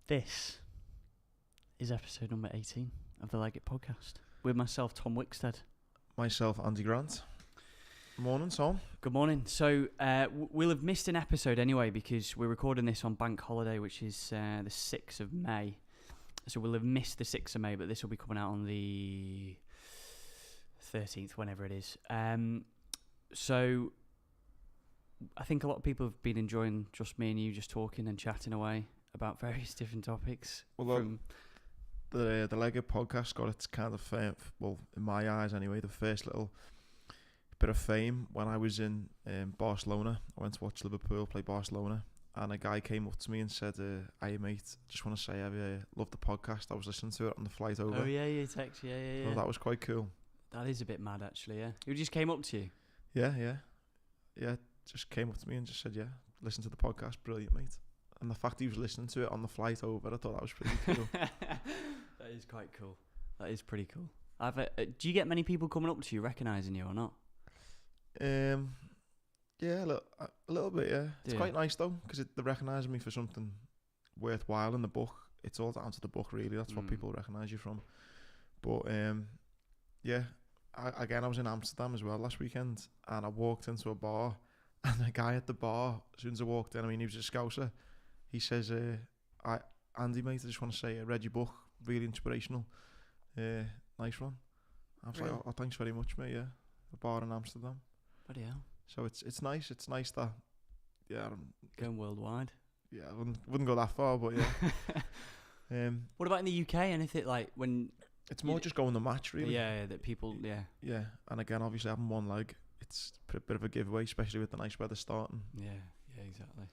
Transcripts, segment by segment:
This is episode number 18 of the Leggett podcast with myself, Tom Wickstead. Myself, Andy Grant. Morning, Tom. Good morning. So we'll have missed an episode anyway because we're recording this on bank holiday, which is the 6th of May. So we'll have missed the 6th of May, but this will be coming out on the 13th, whenever it is. So I think a lot of people have been enjoying just me and you just talking and chatting away about various different topics. Well, the Leggett podcast got its kind of fame, well, in my eyes anyway, the first little bit of fame when I was in Barcelona. I went to watch Liverpool play Barcelona, and a guy came up to me and said, "Hey mate, just want to say I love the podcast. I was listening to it on the flight over." Oh yeah, you text, yeah. So that was quite cool. That is a bit mad, actually. Yeah, who just came up to you? Yeah. Just came up to me and just said, "Yeah, listen to the podcast, brilliant, mate." And the fact he was listening to it on the flight over, I thought that was pretty cool. That is quite cool. That is pretty cool. Do you get many people coming up to you, recognising you or not? Yeah, a little bit, yeah. It's quite nice though, because they recognise me for something worthwhile in the book. It's all down to the book, really. That's what people recognise you from. But yeah, I was in Amsterdam as well last weekend, and I walked into a bar, and the guy at the bar, as soon as I walked in, he was a Scouser. He says, "Andy, mate, I just want to say I read your book, really inspirational. Nice one." I was like, "Oh, thanks very much, mate." Yeah, a bar in Amsterdam. Bloody hell. So it's nice. It's nice that, yeah. Going worldwide. Yeah, I wouldn't go that far, but yeah. What about in the UK? Anything like when? It's more just going the match, really. Yeah, that people, yeah. Yeah, and again, obviously having one leg, it's a bit of a giveaway, especially with the nice weather starting. Yeah, exactly.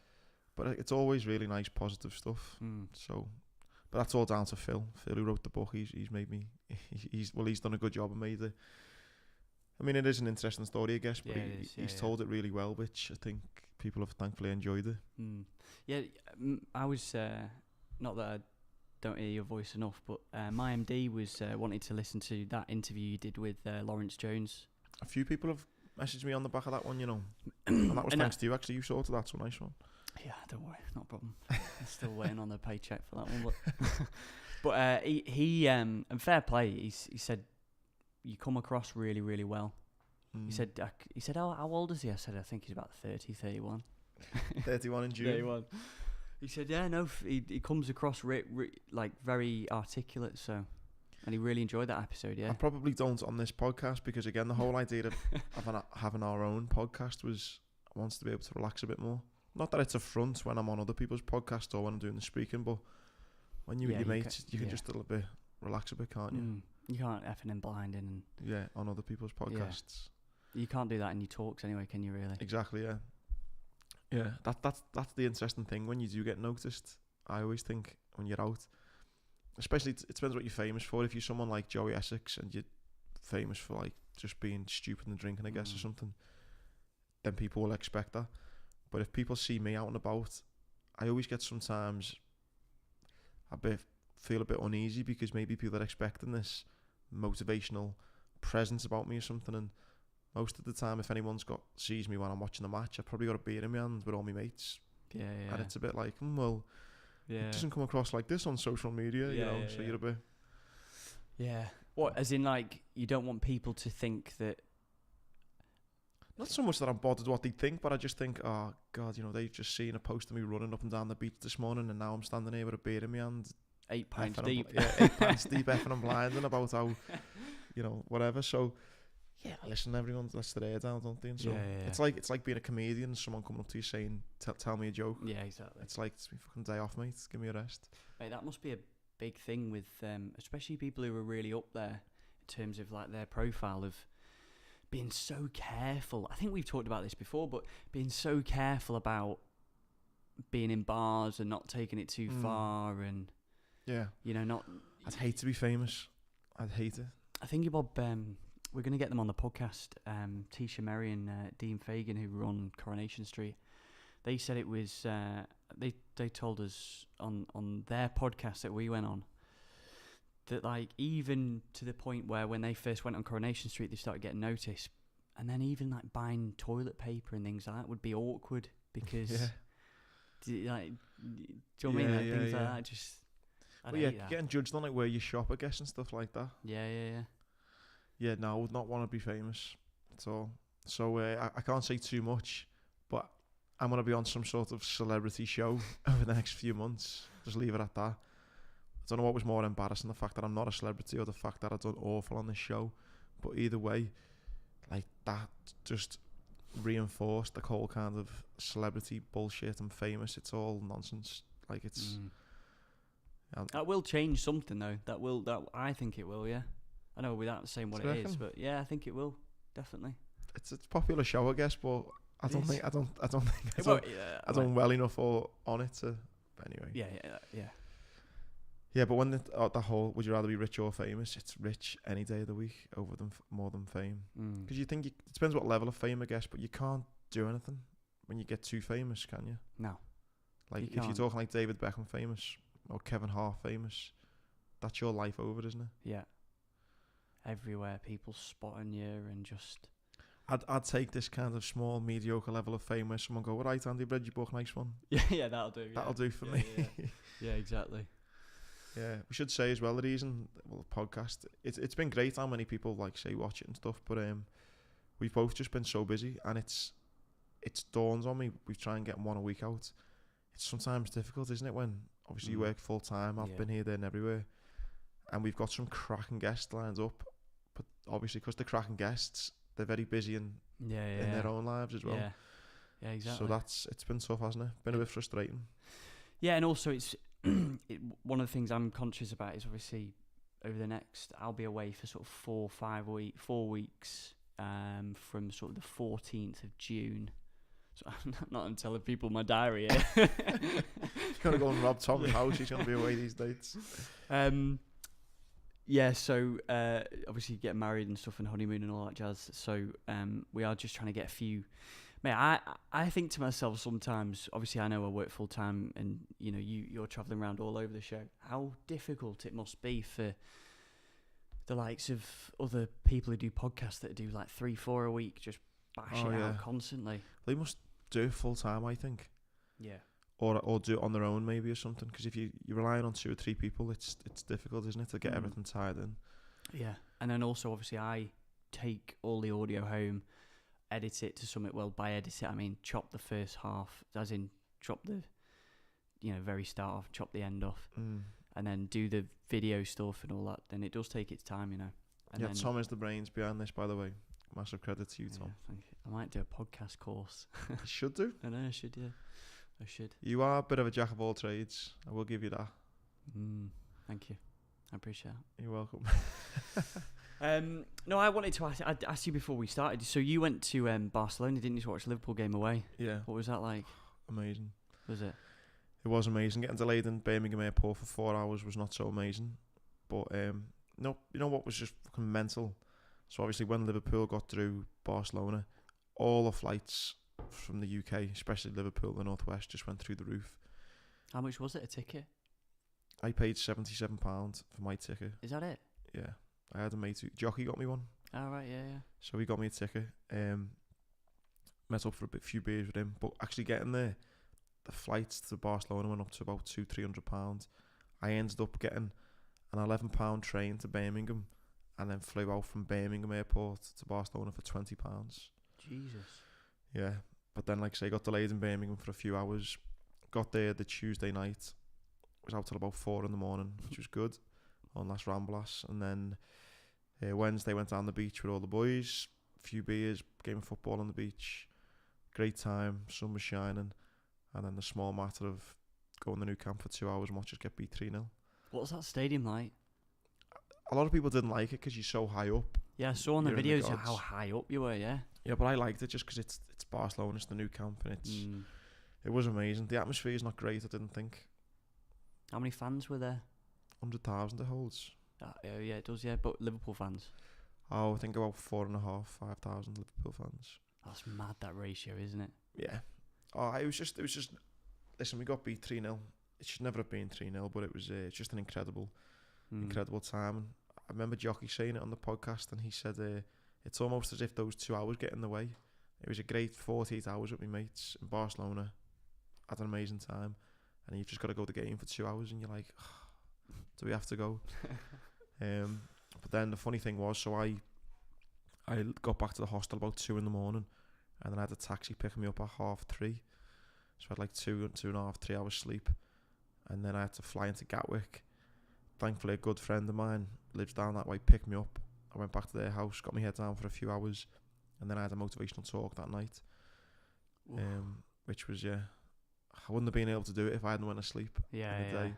But it's always really nice, positive stuff. So, but that's all down to Phil. Phil, who wrote the book, he's made me. He's done a good job and made it. I mean, it is an interesting story, I guess, but he's told it really well, which I think people have thankfully enjoyed it. Yeah, I was, not that I don't hear your voice enough, but my MD was wanting to listen to that interview you did with Lawrence Jones. A few people have messaged me on the back of that one, you know. And that was thanks to you, actually. You sorted that, so nice one. Yeah, don't worry, not a problem. I'm still waiting on the paycheck for that one. But he and fair play, he said, you come across really, really well. He said, oh, how old is he? I said, I think he's about 30, 31. 31 in June. 31. He said, yeah, no, he comes across like very articulate, so, and he really enjoyed that episode, yeah. I probably don't on this podcast because, again, the whole idea of having our own podcast was I wanted to be able to relax a bit more. Not that it's a front when I'm on other people's podcasts or when I'm doing the speaking, but when you with your mates, you can just a little bit relax a bit, can't you? You can't effing and blinding. Yeah, on other people's podcasts. Yeah. You can't do that in your talks anyway, can you really? Exactly, yeah. Yeah, that's the interesting thing when you do get noticed. I always think when you're out, especially it depends what you're famous for. If you're someone like Joey Essex and you're famous for like just being stupid and drinking, I guess, or something, then people will expect that. But if people see me out and about, I always get sometimes feel a bit uneasy because maybe people are expecting this motivational presence about me or something, and most of the time if anyone sees me when I'm watching the match, I've probably got a beer in my hand with all my mates. Yeah. And it's a bit like, it doesn't come across like this on social media, you know, so you're a bit... Yeah. What, as in like, you don't want people to think that... Not so much that I'm bothered what they think, but I just think, oh God, you know, they've just seen a post of me running up and down the beach this morning, and now I'm standing here with a beer in my hand. 8 pints deep. 8 pints deep, effing and blinding about how, you know, whatever. So, yeah, listen, everyone lets their hair down, don't they? And so it's like being a comedian, someone coming up to you saying, tell me a joke. Yeah, exactly. It's like, it's my fucking day off, mate. Give me a rest. Mate, that must be a big thing with, especially people who are really up there in terms of like their profile of being so careful. I think we've talked about this before, but being so careful about being in bars and not taking it too far, and you know, not. I'd hate to be famous. I'd hate it. I think Bob. We're going to get them on the podcast. Tisha Merry and Dean Fagan, who run Coronation Street. They said it was. They told us on their podcast that we went on that, like, even to the point where when they first went on Coronation Street, they started getting noticed, and then even like buying toilet paper and things like that would be awkward because, do you know what I mean? Like, things like that just. But yeah, getting judged on like where you shop, I guess, and stuff like that. Yeah. Yeah, no, I would not want to be famous at all. So I can't say too much, but I'm going to be on some sort of celebrity show over the next few months. Just leave it at that. I don't know what was more embarrassing, the fact that I'm not a celebrity or the fact that I've done awful on this show. But either way, like that just reinforced the whole kind of celebrity bullshit and famous. It's all nonsense. Like it's... that will change something though. That I think it will, yeah. I know without saying what it is, but yeah, I think it will, definitely. It's a popular show, I guess, but I don't think I don't well enough on it to. But anyway. Yeah, but when the whole would you rather be rich or famous? It's rich any day of the week over more than fame. Because you think it depends what level of fame, I guess, but you can't do anything when you get too famous, can you? No. Like if you're talking like David Beckham famous or Kevin Hart famous, that's your life over, isn't it? Yeah. Everywhere people spotting you and just... I'd take this kind of small, mediocre level of fame where someone go, all right, Andy, read your book, nice one. Yeah, that'll do. That'll do for me. Yeah, exactly. Yeah, we should say as well the reason, the podcast, it's been great how many people like say watch it and stuff, but we've both just been so busy, and it's dawned on me, we try and get one a week out. It's sometimes difficult, isn't it, when obviously you work full time, I've been here, there and everywhere, and we've got some cracking guests lined up, but obviously because they're cracking guests, they're very busy in their own lives as well. Yeah, exactly. So it's been tough, hasn't it? Been a bit frustrating. Yeah, and also it's one of the things I'm conscious about is obviously over the next, I'll be away for sort of 4 weeks from sort of the 14th of June. So I'm not telling people my diary here. You're going to go and rob Tom's house, he's going to be away these dates. Yeah, so obviously getting married and stuff and honeymoon and all that jazz. So we are just trying to get a few... Mate, I think to myself sometimes, obviously I know I work full time and you know you're travelling around all over the show, how difficult it must be for the likes of other people who do podcasts that do like 3-4 a week, just bash it out constantly. They must do it full time, I think. Yeah. Or do it on their own maybe or something, because if you're relying on 2 or 3 people, it's difficult, isn't it, to get everything tied in. Yeah, and then also obviously I take all the audio home, edit it to something. Well, by edit it I mean chop the first half, as in chop the very start off, chop the end off, and then do the video stuff and all that. Then it does take its time, you know. And then, Tom is the brains behind this, by the way. Massive credit to you, Tom. Thank you. I might do a podcast course. You should do. I know I should. Yeah, I should. You are a bit of a jack of all trades. I will give you that. Thank you. I appreciate it. You're welcome. No, I wanted to ask you before we started. So you went to Barcelona, didn't you, to watch the Liverpool game away? Yeah. What was that like? Amazing. Was it? It was amazing. Getting delayed in Birmingham Airport for 4 hours was not so amazing. But no, you know what was just fucking mental? So obviously when Liverpool got through Barcelona, all the flights from the UK, especially Liverpool, the Northwest, just went through the roof. How much was it, a ticket? I paid £77 for my ticket. Is that it? Yeah. I had a mate who... Jockey got me one. Oh, right, yeah. So he got me a ticket. Met up for a few beers with him. But actually getting there, the flights to Barcelona went up to about £200-300. I ended up getting an £11 train to Birmingham and then flew out from Birmingham Airport to Barcelona for £20. Jesus. Yeah. But then, like I say, got delayed in Birmingham for a few hours. Got there the Tuesday night. Was out till about 4 in the morning, which was good. On Las Ramblas. And then Wednesday went down the beach with all the boys. A few beers, game of football on the beach. Great time, sun was shining. And then the small matter of going to Nou Camp for 2 hours and watch us get beat 3-0. What was that stadium like? A lot of people didn't like it because you're so high up. Yeah, I saw on the videos how high up you were, yeah. Yeah, but I liked it just because it's Barcelona, it's the Nou Camp, and it was amazing. The atmosphere is not great, I didn't think. How many fans were there? 100,000 it holds. Yeah, it does, yeah. But Liverpool fans? Oh, I think about 4,500-5,000 Liverpool fans. That's mad, that ratio, isn't it? Yeah. Oh, it was just. Listen, we got beat 3-0. It should never have been 3-0, but it was just an incredible time. And I remember Jockey saying it on the podcast, and he said it's almost as if those 2 hours get in the way. It was a great 48 hours with my mates in Barcelona. Had an amazing time. And you've just got to go to the game for 2 hours, and you're like, Do we have to go? But then the funny thing was, so I got back to the hostel about 2 in the morning, and then I had a taxi picking me up at 3:30. So I had like 2.5, 3 hours sleep, and then I had to fly into Gatwick. Thankfully, a good friend of mine lives down that way, picked me up. I went back to their house, got my head down for a few hours, and then I had a motivational talk that night. Which was, I wouldn't have been able to do it if I hadn't went to sleep in the day.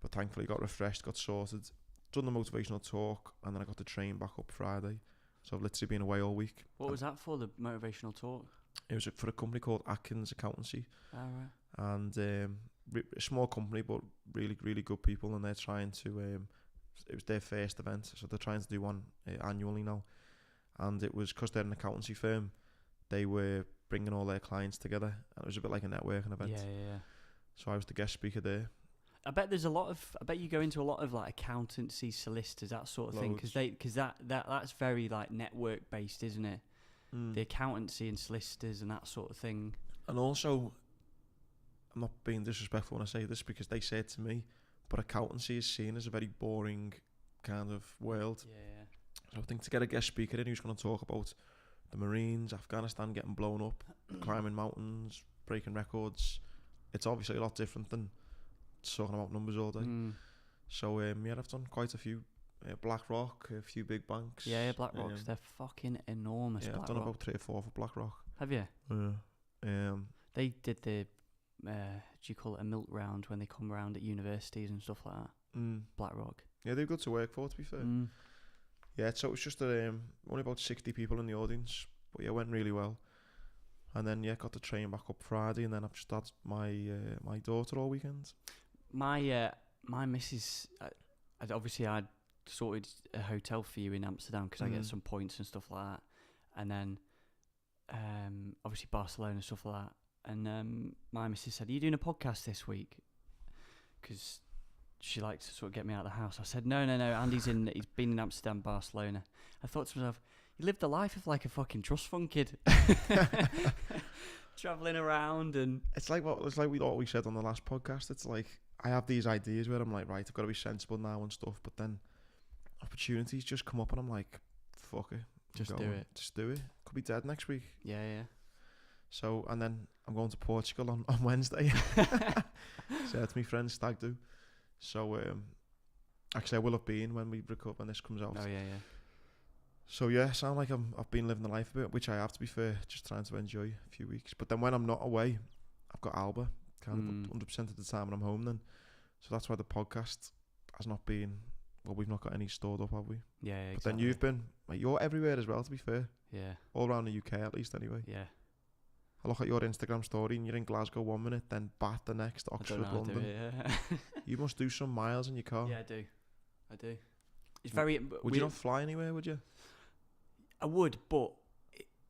But thankfully got refreshed, got sorted, done the motivational talk, and then I got the train back up Friday. So I've literally been away all week. What was that for, the motivational talk? It was for a company called Atkins Accountancy. Oh, right. And a small company, but really, really good people, and they're trying to... it was their first event, so they're trying to do one annually now. And it was because they're an accountancy firm, they were bringing all their clients together, and it was a bit like a networking event. Yeah. So I was the guest speaker there. I bet you go into a lot of like accountancy, solicitors, that sort of thing, because that's very like network based, isn't it? The accountancy and solicitors and that sort of thing. And also, I'm not being disrespectful when I say this, because they said to me, but accountancy is seen as a very boring kind of world. Yeah. So I think to get a guest speaker in who's going to talk about the Marines, Afghanistan getting blown up, climbing mountains, breaking records, it's obviously a lot different than talking about numbers all day. So I've done quite a few. BlackRock, a few big banks. Yeah, BlackRock's they're fucking enormous. Yeah, I've done about 3 or 4 for BlackRock. Have you? Yeah. They did the do you call it a milk round when they come around at universities and stuff like that? BlackRock. Yeah, they're good to work for, to be fair. Yeah, so it was just only about 60 people in the audience, but yeah, it went really well. And then got the train back up Friday, and then I've just had my daughter all weekend. My missus, I'd sorted a hotel for you in Amsterdam because I get some points and stuff like that, and then obviously Barcelona, stuff like that. And my missus said, "Are you doing a podcast this week?" Because she likes to sort of get me out of the house. I said, no, Andy's he's been in Amsterdam, Barcelona. I thought to myself, you lived the life of like a fucking trust fund kid. Travelling around, and it's like what we said on the last podcast. It's like I have these ideas where I'm like, right, I've got to be sensible now and stuff, but then opportunities just come up and I'm like, fuck it. Just do it. Could be dead next week. Yeah. So, and then I'm going to Portugal on Wednesday. So that's my friend's stag do. So, actually I will have been when this comes out. Oh, yeah. So yeah, sound like I've been living the life a bit, which I have, to be fair, just trying to enjoy a few weeks. But then when I'm not away, I've got Alba kind of 100% of the time when I'm home then. So that's why the podcast has not been, well, we've not got any stored up, have we? Yeah, but exactly. then you've been, like, you're everywhere as well, to be fair. Yeah. All around the UK at least anyway. Yeah. I look at your Instagram story and you're in Glasgow 1 minute, then Bath the next, Oxford, London. You must do some miles in your car. Yeah, I do. It's very... Would you not fly anywhere, would you? I would, but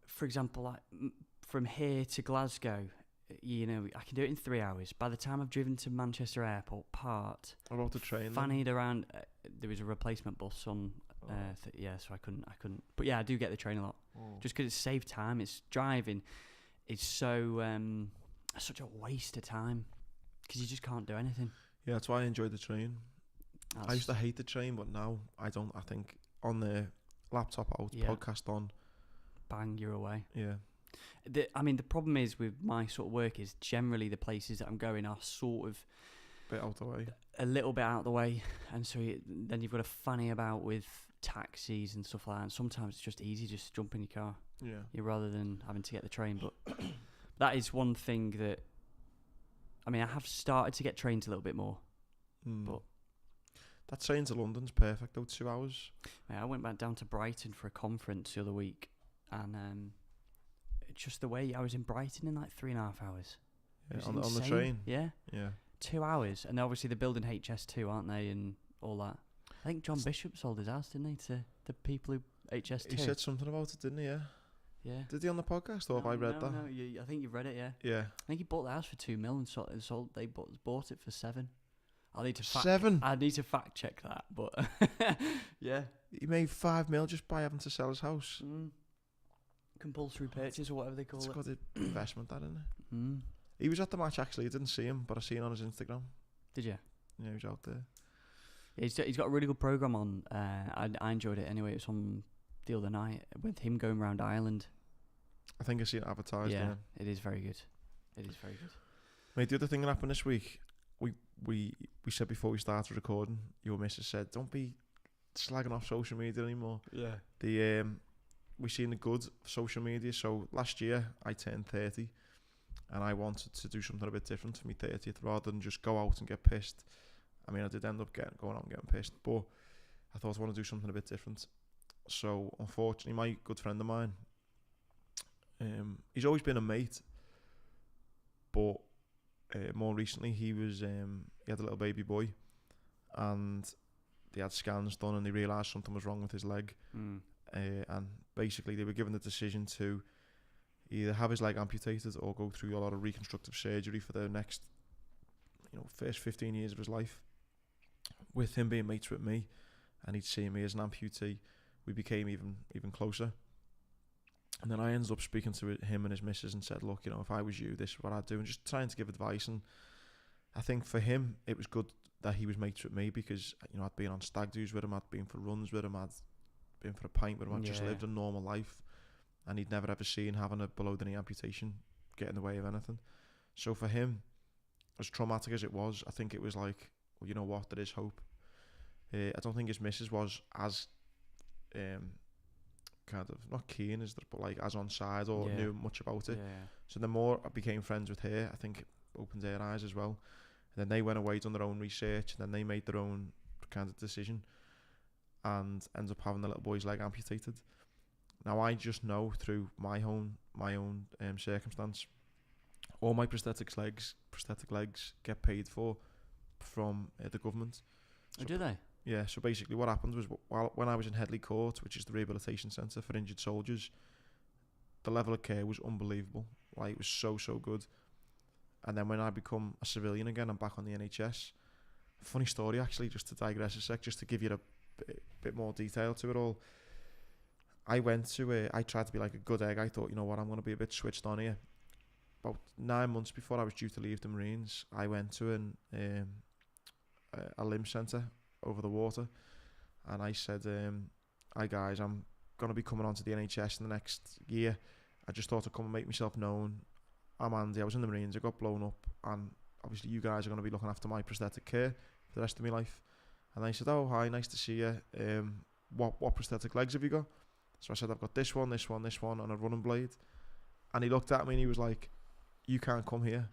for example, like from here to Glasgow, I can do it in 3 hours. By the time I've driven to Manchester Airport, what about the train? Fannied around. There was a replacement bus on. So I couldn't. But yeah, I do get the train a lot, just because it saves time. It's driving. It's so such a waste of time because you just can't do anything. Yeah, that's why I enjoy the train. I used to hate the train, but now I don't. I think on the laptop out, podcast on, bang, you're away. Yeah. The problem is with my sort of work is generally the places that I'm going are sort of bit out the way, a little bit out of the way, and so then you've got to fanny about with taxis and stuff like that. And sometimes it's just easy, just jump in your car. Yeah. Rather than having to get the train. But that is one thing that I have started to get trains a little bit more. But that train to London's perfect though, 2 hours. I went back down to Brighton for a conference the other week, and just the way I was in Brighton in like 3.5 hours. Yeah, on the train. Yeah. 2 hours, and obviously they're building HS2, aren't they, and all that. I think John Bishop sold his house, didn't he, to the people who HS2. He said something about it, didn't he? Yeah. Did he on the podcast, or have I read that? No, I think you've read it, yeah. Yeah. I think he bought the house for 2 million and sold. They bought it for 7. I need to 7. I need to fact check that, but yeah. He made 5 mil just by having to sell his house. Compulsory purchase or whatever they call it. It's got an investment, that, isn't it? He was at the match actually. I didn't see him, but I seen him on his Instagram. Did you? Yeah, he was out there. He's got a really good program on. I enjoyed it anyway. It was on the other night with him going around Ireland. I think I see it advertised. Yeah, it is very good. It is very good. Mate, the other thing that happened this week, we said before we started recording, your missus said, don't be slagging off social media anymore. Yeah. We seen the good of social media. So last year I turned 30 and I wanted to do something a bit different for my 30th rather than just go out and get pissed. I mean, I did end up going out and getting pissed, but I thought I want to do something a bit different. So unfortunately, my good friend of mine, he's always been a mate, but more recently he had a little baby boy, and they had scans done and they realised something was wrong with his leg. And basically they were given the decision to either have his leg amputated or go through a lot of reconstructive surgery for the next, first 15 years of his life. With him being mates with me, and he'd see me as an amputee, we became even closer. And then I ended up speaking to him and his missus and said, look, if I was you, this is what I'd do, and just trying to give advice. And I think for him, it was good that he was mates with me because, I'd been on stag do's with him, I'd been for runs with him, I'd been for a pint with him, I'd just lived a normal life, and he'd never ever seen having a below-the-knee amputation get in the way of anything. So for him, as traumatic as it was, I think it was like, well, you know what, there is hope. I don't think his missus was as kind of not keen as but like as on side or knew much about it. So the more I became friends with her, I think it opened her eyes as well. And then they went away, done their own research, and then they made their own kind of decision and ended up having the little boy's leg amputated. Now I just know through my own circumstance, all my prosthetic legs get paid for from the government. So do they? Yeah, so basically what happened was when I was in Headley Court, which is the rehabilitation centre for injured soldiers, the level of care was unbelievable. Like, it was so good. And then when I become a civilian again, I'm back on the NHS. Funny story, actually, just to digress a sec, just to give you a bit more detail to it all. I tried to be like a good egg. I thought, you know what, I'm going to be a bit switched on here. About 9 months before I was due to leave the Marines, I went to a limb centre over the water, and I said, hi guys, I'm going to be coming on to the NHS in the next year. I just thought I'd come and make myself known. I'm Andy, I was in the Marines, I got blown up, and obviously you guys are going to be looking after my prosthetic care for the rest of my life. And they said, oh hi, nice to see you. What prosthetic legs have you got? So I said, I've got this one, and a running blade. And he looked at me and he was like, you can't come here.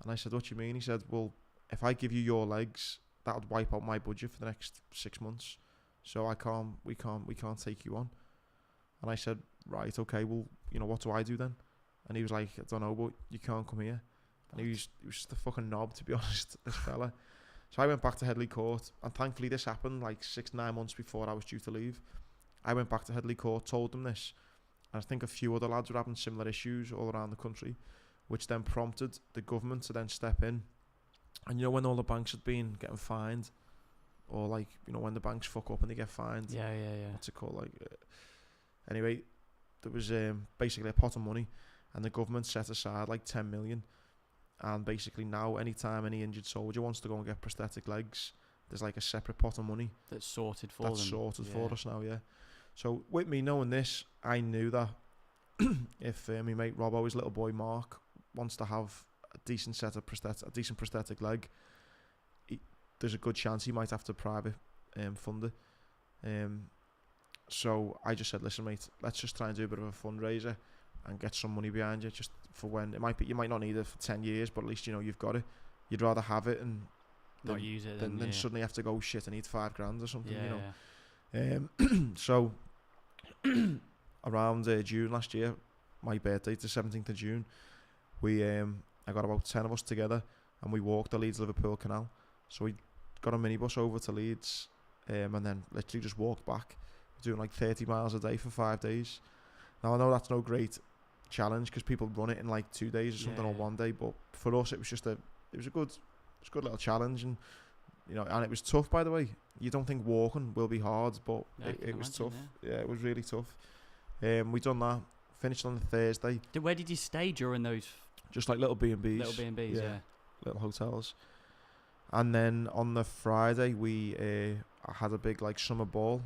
And I said, what do you mean? He said, well, if I give you your legs, that would wipe out my budget for the next 6 months. So we can't take you on. And I said, right, okay, well, what do I do then? And he was like, I don't know, but you can't come here. And he was just a fucking knob, to be honest, this fella. So I went back to Headley Court, and thankfully this happened like 6-9 months before I was due to leave. I went back to Headley Court, told them this, and I think a few other lads were having similar issues all around the country, which then prompted the government to then step in. And when all the banks had been getting fined, or like, when the banks fuck up and they get fined. Yeah. What's it called? Anyway, there was basically a pot of money, and the government set aside like 10 million. And basically now, anytime any injured soldier wants to go and get prosthetic legs, there's like a separate pot of money. That's sorted for them. That's sorted for us now, yeah. So with me knowing this, I knew that if my mate Robbo, his little boy Mark, wants to have a decent prosthetic leg, there's a good chance he might have to private fund it. So I just said, listen mate, let's just try and do a bit of a fundraiser and get some money behind you, just for when you might not need it for 10 years, but at least you've got it. You'd rather have it and not use it than suddenly have to go, shit, I need $5,000 or something. So around June last year, my birthday, the 17th of June, I got about 10 of us together and we walked the Leeds-Liverpool Canal. So we got a minibus over to Leeds and then literally just walked back, doing like 30 miles a day for 5 days. Now I know that's no great challenge because people run it in like 2 days or something, or 1 day, but for us it was just a good little challenge. And and it was tough, by the way. You don't think walking will be hard, but it was tough. Yeah, it was really tough. We done that, finished on the Thursday. Where did you stay during those? Just like little B&Bs. Little B&Bs, yeah. Little hotels. And then on the Friday, we had a big like summer ball.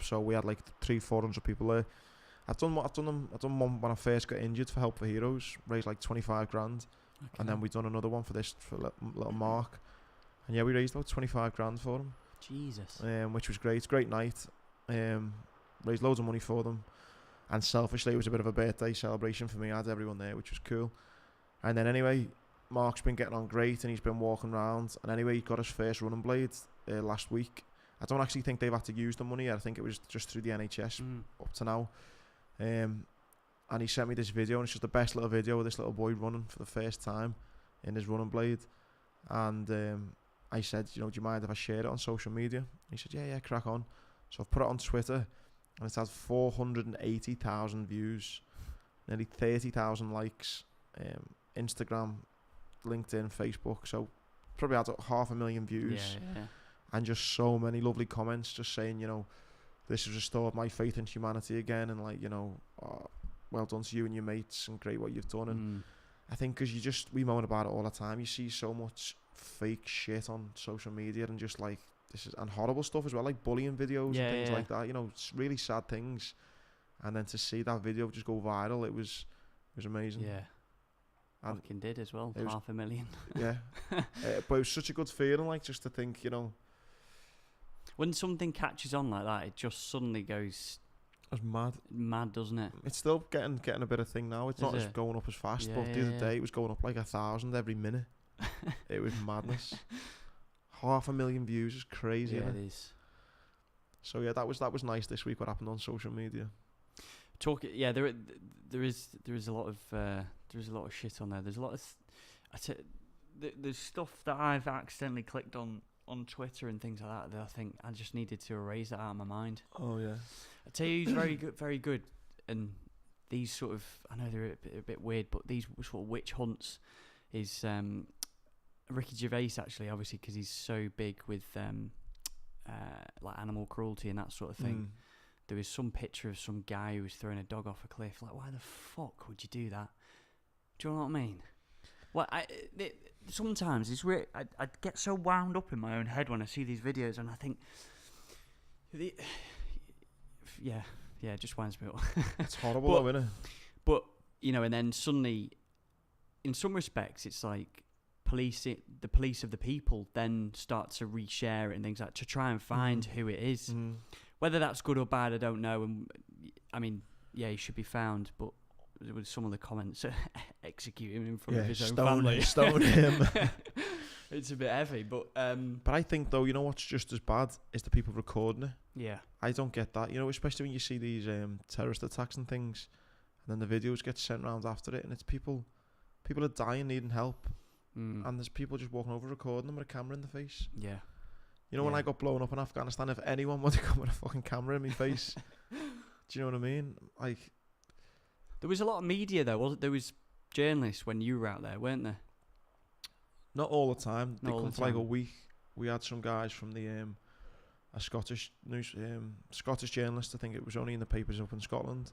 So we had like 300-400 people there. I've done one when I first got injured for Help for Heroes, raised like 25 grand. Okay. And then we've done another one for this, for little Mark. And yeah, we raised about 25 grand for them. Jesus. Which was great. Great night. Raised loads of money for them. And selfishly, it was a bit of a birthday celebration for me. I had everyone there, which was cool. And then anyway, Mark's been getting on great and he's been walking around. And anyway, he got his first running blade last week. I don't actually think they've had to use the money yet. I think it was just through the NHS up to now. And he sent me this video, and it's just the best little video of this little boy running for the first time in his running blade. And I said, do you mind if I share it on social media? He said, yeah, crack on. So I've put it on Twitter, and it's had 480,000 views, nearly 30,000 likes, Instagram, LinkedIn, Facebook. So probably had 500,000 views. Yeah. And just so many lovely comments, just saying, this has restored my faith in humanity again, and like, well done to you and your mates, and great what you've done. And I think because we moan about it all the time, you see so much fake shit on social media, and just like and horrible stuff as well, like bullying videos and things like that. It's really sad things. And then to see that video just go viral, it was amazing. Yeah. And fucking did as well. 500,000. Yeah. But it was such a good feeling, like, just to think, when something catches on like that, it just suddenly goes. It's mad, doesn't it? It's still getting a bit of thing now. It's not as going up as fast, but the other day it was going up like 1,000 every minute. It was madness. 500,000 views is crazy. Yeah, it is. So yeah, that was nice this week. What happened on social media? There is a lot of shit on there. There's a lot of there's stuff that I've accidentally clicked on Twitter and things like that I think I just needed to erase that out of my mind. Oh yeah. I tell you, he's very good. And these sort of, I know they're a bit weird, but these sort of witch hunts is Ricky Gervais, actually, obviously, because he's so big with like animal cruelty and that sort of thing. There was some picture of some guy who was throwing a dog off a cliff. Like, why the fuck would you do that? Do you know what I mean? Well, sometimes it's weird. I get so wound up in my own head when I see these videos, and I think, it just winds me up. It's horrible, though, isn't it? But and then suddenly, in some respects, it's like the police of the people then start to reshare it and things like to try and find who it is. Whether that's good or bad, I don't know. And I mean, yeah, he should be found, but with some of the comments, execute him in front of his own family. Stone him. It's a bit heavy, but I think though, what's just as bad is the people recording it. Yeah, I don't get that. Especially when you see these terrorist attacks and things, and then the videos get sent around after it, and it's people are dying, needing help, and there's people just walking over recording them with a camera in the face. Yeah. When I got blown up in Afghanistan, if anyone wanted to come with a fucking camera in my face, do you know what I mean? Like, there was a lot of media though, wasn't there? Was journalists when you were out there, weren't there? Not all the time. They come for like a time. week. We had some guys from the a Scottish news Scottish journalist. I think it was only in the papers up in Scotland,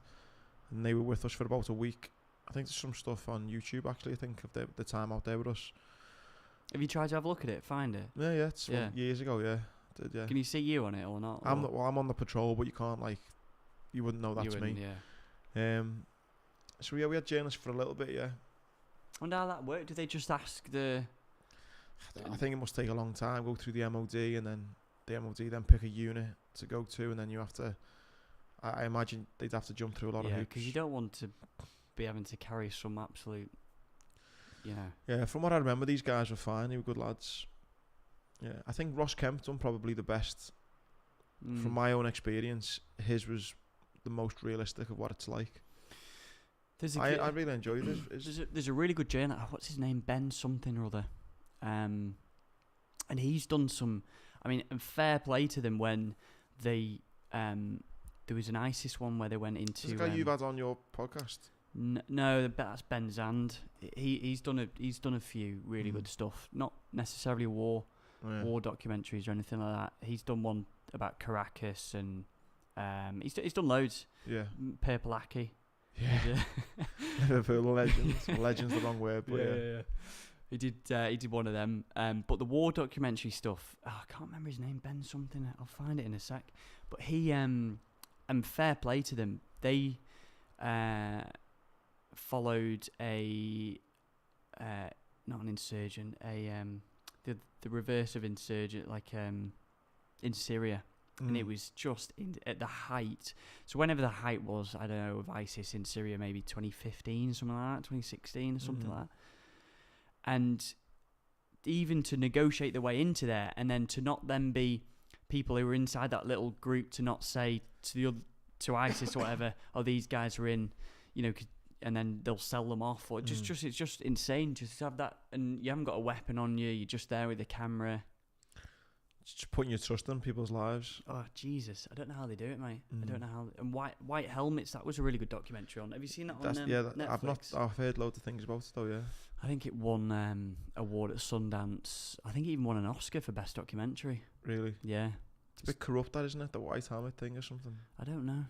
and they were with us for about a week. I think there's some stuff on YouTube actually. I think of the time out there with us. Have you tried to have a look at it, find it? Yeah. It's years ago. Yeah, did yeah. Can you see you on it or not? I'm on the patrol, but you can't you wouldn't know that's me. Yeah. So yeah, we had journalists for a little bit. Yeah. I wonder how that worked. Do they just ask the? I think it must take a long time. Go through the MOD, and then the MOD then pick a unit to go to, and then you have to. I imagine they'd have to jump through a lot of hoops. Yeah, because you don't want to be having to carry some absolute. Yeah, from what I remember, these guys were fine. They were good lads. Yeah, I think Ross Kemp done probably the best. From my own experience, his was the most realistic of what it's like. I really enjoyed this. There's a really good journalist. What's his name? Ben something or other. And he's done some. I mean, and fair play to them when they. There was an ISIS one where they went into. Is the guy you've had on your podcast? No, that's Ben Zand. He's done a few really good stuff. Not necessarily war documentaries or anything like that. He's done one about Caracas and he's done loads. Yeah. Purple Aki. Yeah. Liverpool legends. Legends the wrong word, but yeah. He did one of them. But the war documentary stuff, I can't remember his name, Ben something. I'll find it in a sec. But he, and fair play to them, they followed a, not an insurgent, the reverse of insurgent, like in Syria. And it was just at the height. So whenever the height was, I don't know, of ISIS in Syria, maybe 2015, something like that, 2016 or something like that. And even to negotiate the way into there, and then to not then be people who were inside that little group to not say to the other, to ISIS or whatever, oh, these guys are in, and then they'll sell them off, or it's just insane just to have that, and you haven't got a weapon on you, you're just there with the camera. Just putting your trust in people's lives. Oh Jesus, I don't know how they do it, mate. I don't know how. And White Helmets, that was a really good documentary on. Have you seen that on Netflix? I've heard loads of things about it though. Yeah, I think it won an award at Sundance. I think it even won an Oscar for best documentary. Really? Yeah. It's a bit corrupt, that, isn't it? The White Helmet thing or something. I don't know.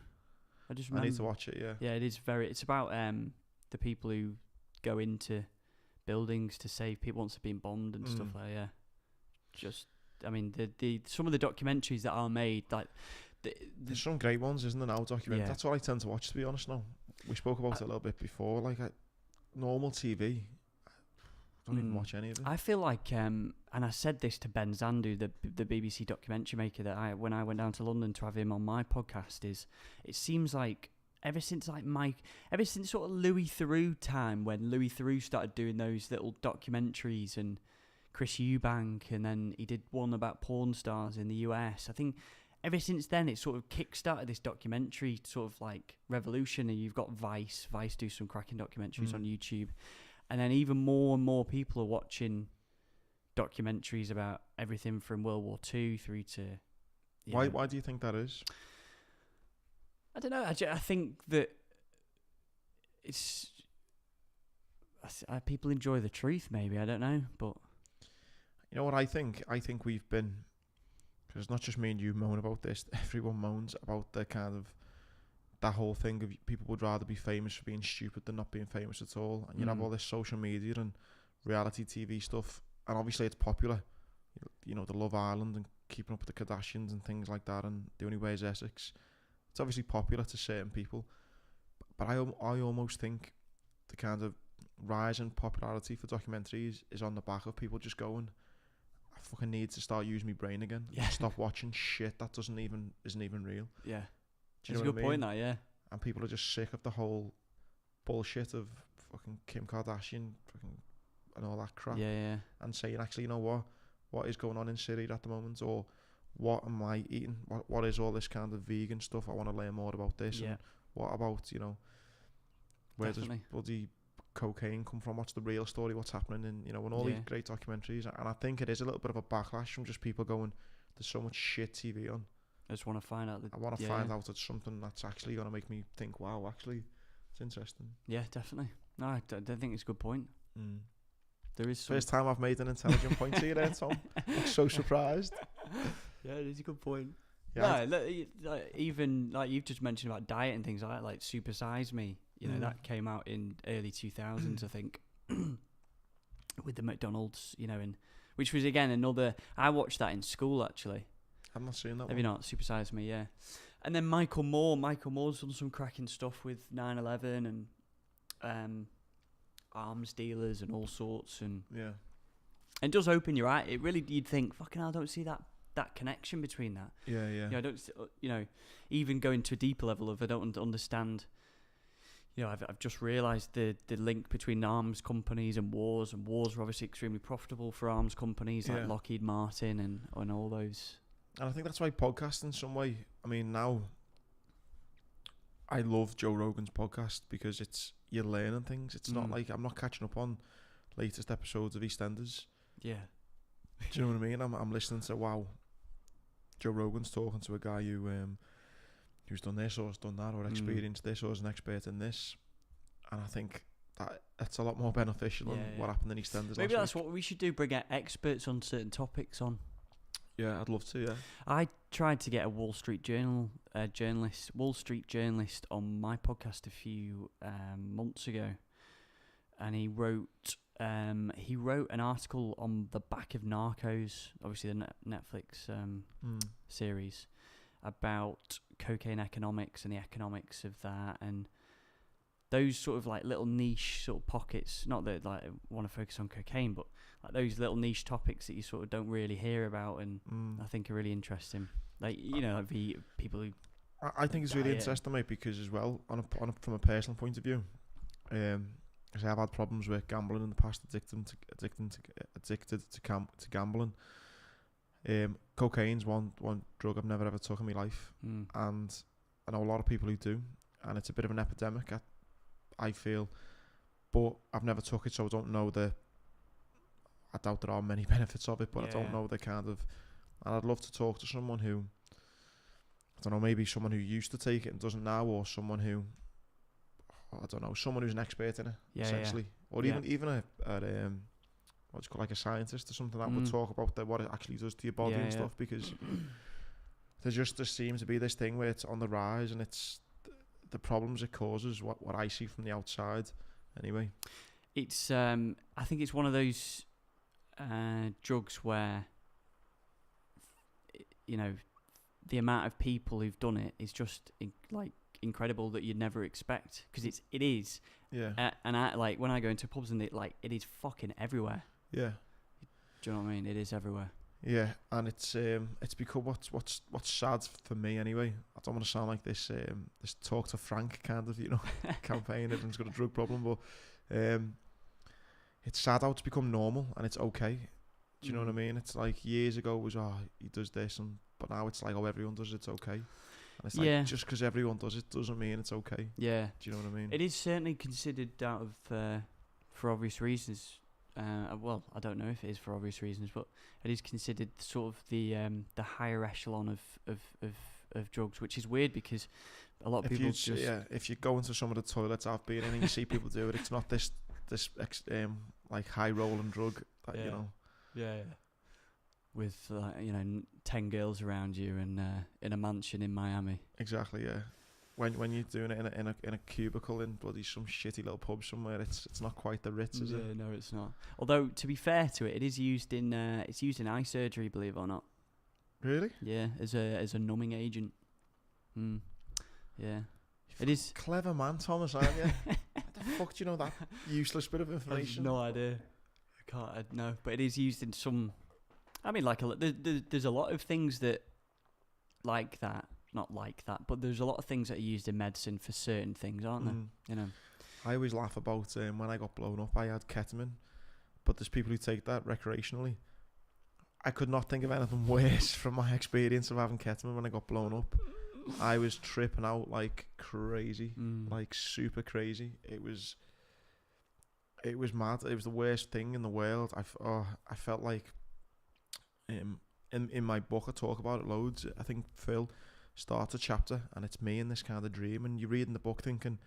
I just remember. I need to watch it. Yeah. Yeah, it is very. It's about the people who go into buildings to save people once they've been bombed and stuff like that. Yeah. Just. I mean, the some of the documentaries that are made, like there's some great ones, isn't there? Now documentaries. Yeah. That's what I tend to watch, to be honest. Now we spoke about it a little bit before. Like normal TV, I don't even watch any of it. I feel like, and I said this to Ben Zandu, the BBC documentary maker, that when I went down to London to have him on my podcast, is it seems like ever since sort of Louis Theroux time, when Louis Theroux started doing those little documentaries, and Chris Eubank, and then he did one about porn stars in the US. I think ever since then it sort of kick-started this documentary sort of like revolution, and you've got Vice do some cracking documentaries on YouTube, and then even more and more people are watching documentaries about everything from World War II through to... Why do you think that is? I don't know. I think that it's... people enjoy the truth, maybe. I don't know, but... You know what I think? I think we've been, because it's not just me and you moan about this, everyone moans about the kind of, that whole thing of people would rather be famous for being stupid than not being famous at all. And you have all this social media and reality TV stuff, and obviously it's popular. The Love Island and Keeping Up with the Kardashians and things like that, and The Only Way is Essex. It's obviously popular to certain people, but I almost think the kind of rise in popularity for documentaries is on the back of people just going, I fucking need to start using my brain again. Yeah. Stop watching shit that isn't even real. Yeah. Do you know That's a good point, that, yeah. And people are just sick of the whole bullshit of fucking Kim Kardashian and all that crap. Yeah. And saying, actually, you know what is going on in Syria at the moment, or what am I eating? What is all this kind of vegan stuff? I want to learn more about this. Yeah. And what about, where does bloody cocaine come from? What's the real story? What's happening in, and all these great documentaries. And I think it is a little bit of a backlash from just people going, there's so much shit TV on. I just want to find out. I want to find out it's something that's actually going to make me think, wow, actually, it's interesting. Yeah, definitely. No, I don't think it's a good point. There is First time I've made an intelligent point to you there, Tom. I'm so surprised. Yeah, it is a good point. Yeah, even like you've just mentioned about diet and things like Super Size Me. That came out in early 2000s, I think, with the McDonald's, which was again another. I watched that in school actually. I've not seen that. Have you not? Super Size Me, yeah. And then Michael Moore's done some cracking stuff with 9/11 and arms dealers and all sorts, and it does open your eye. It really, you'd think, fucking hell, I don't see that connection between that. Yeah. I don't, even going to a deeper level of I don't understand. I've just realised the link between arms companies and wars are obviously extremely profitable for arms companies like Lockheed Martin and all those. And I think that's why podcasts in some way, I mean, now I love Joe Rogan's podcast because you're learning things. It's not like I'm not catching up on latest episodes of EastEnders. Yeah. Do you know what I mean? I'm listening to, wow, Joe Rogan's talking to a guy who's done this or has done that or experienced this or is an expert in this. And I think that's a lot more beneficial than what happened in EastEnders. Maybe that's what we should do, bring out experts on certain topics on. Yeah, I'd love to, yeah. I tried to get a Wall Street journalist on my podcast a few months ago, and he wrote he wrote an article on the back of Narcos, obviously the Netflix series, about cocaine economics and the economics of that, and those sort of like little niche sort of pockets. Not that like I want to focus on cocaine, but like those little niche topics that you sort of don't really hear about, and I think are really interesting. Like like the people who. I think it's really interesting, mate, because as well from a personal point of view, because I've had problems with gambling in the past, addicted to gambling. Cocaine's one drug I've never ever took in my life, and I know a lot of people who do, and it's a bit of an epidemic. I feel, but I've never took it, so I don't know I doubt there are many benefits of it, but I don't know the kind of. And I'd love to talk to someone who, I don't know, maybe someone who used to take it and doesn't now, or someone who, I don't know, someone who's an expert in it, essentially, or even a what's called like a scientist or something that would talk about what it actually does to your body and stuff, because there seems to be this thing where it's on the rise, and it's the problems it causes, what I see from the outside anyway. It's I think it's one of those drugs where the amount of people who've done it is just incredible, that you'd never expect, because it is. And I like when I go into pubs, and it is fucking everywhere. Yeah. Do you know what I mean? It is everywhere. Yeah, and it's become what's sad for me anyway. I don't want to sound like this talk to Frank kind of campaign. Everyone's got a drug problem, but it's sad how it's become normal and it's okay. Do you know what I mean? It's like years ago it was he does this, but now it's like everyone does it, it's okay. And it's like just because everyone does it doesn't mean it's okay. Yeah. Do you know what I mean? It is certainly considered out of for obvious reasons. Well, I don't know if it is for obvious reasons, but it is considered sort of the higher echelon of drugs, which is weird because a lot of people if you go into some of the toilets I've been in and you see people do it, it's not this like high rolling drug that with 10 girls around you and in a mansion in Miami. Exactly, yeah. When you're doing it in a cubicle in bloody some shitty little pub somewhere, it's not quite the Ritz, is it? No, it's not. Although to be fair to it, it is used in eye surgery, believe it or not. Really? Yeah, as a numbing agent. Yeah, it is. Clever man, Thomas, aren't you? How the fuck do you know that useless bit of information? I have no idea. I can't. No, but it is used in some. I mean, there's a lot of things that like that. Not like that, but there's a lot of things that are used in medicine for certain things, aren't there? I always laugh about when I got blown up, I had ketamine, but there's people who take that recreationally. I could not think of anything worse from my experience of having ketamine when I got blown up. I was tripping out like crazy, like super crazy. It was mad. It was the worst thing in the world. I felt like in my book I talk about it loads. I think Phil starts a chapter and it's me in this kind of dream, and you're reading the book thinking,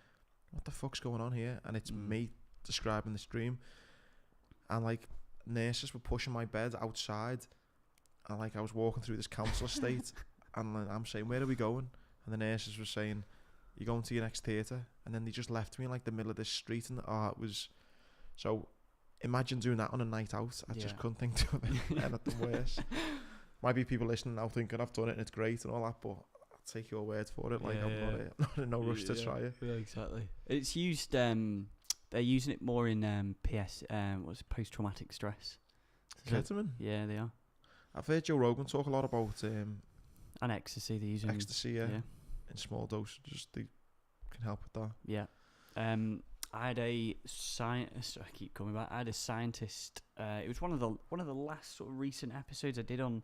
what the fuck's going on here? And it's me describing this dream, and like nurses were pushing my bed outside, and like I was walking through this council estate and I'm saying, where are we going? And the nurses were saying, you're going to your next theatre. And then they just left me in like the middle of this street, and it was so imagine doing that on a night out. I just couldn't think of anything worse. Might be people listening now thinking I've done it and it's great and all that, but I'll take your word for it. Like I'm not in no rush to try it. Yeah, exactly. It's used. They're using it more in post-traumatic stress. Ketamine? Yeah, they are. I've heard Joe Rogan talk a lot about and ecstasy. They're using ecstasy, in small dosages. They can help with that. Yeah. I had a scientist. I keep coming back. I had a scientist. It was one of the last sort of recent episodes I did on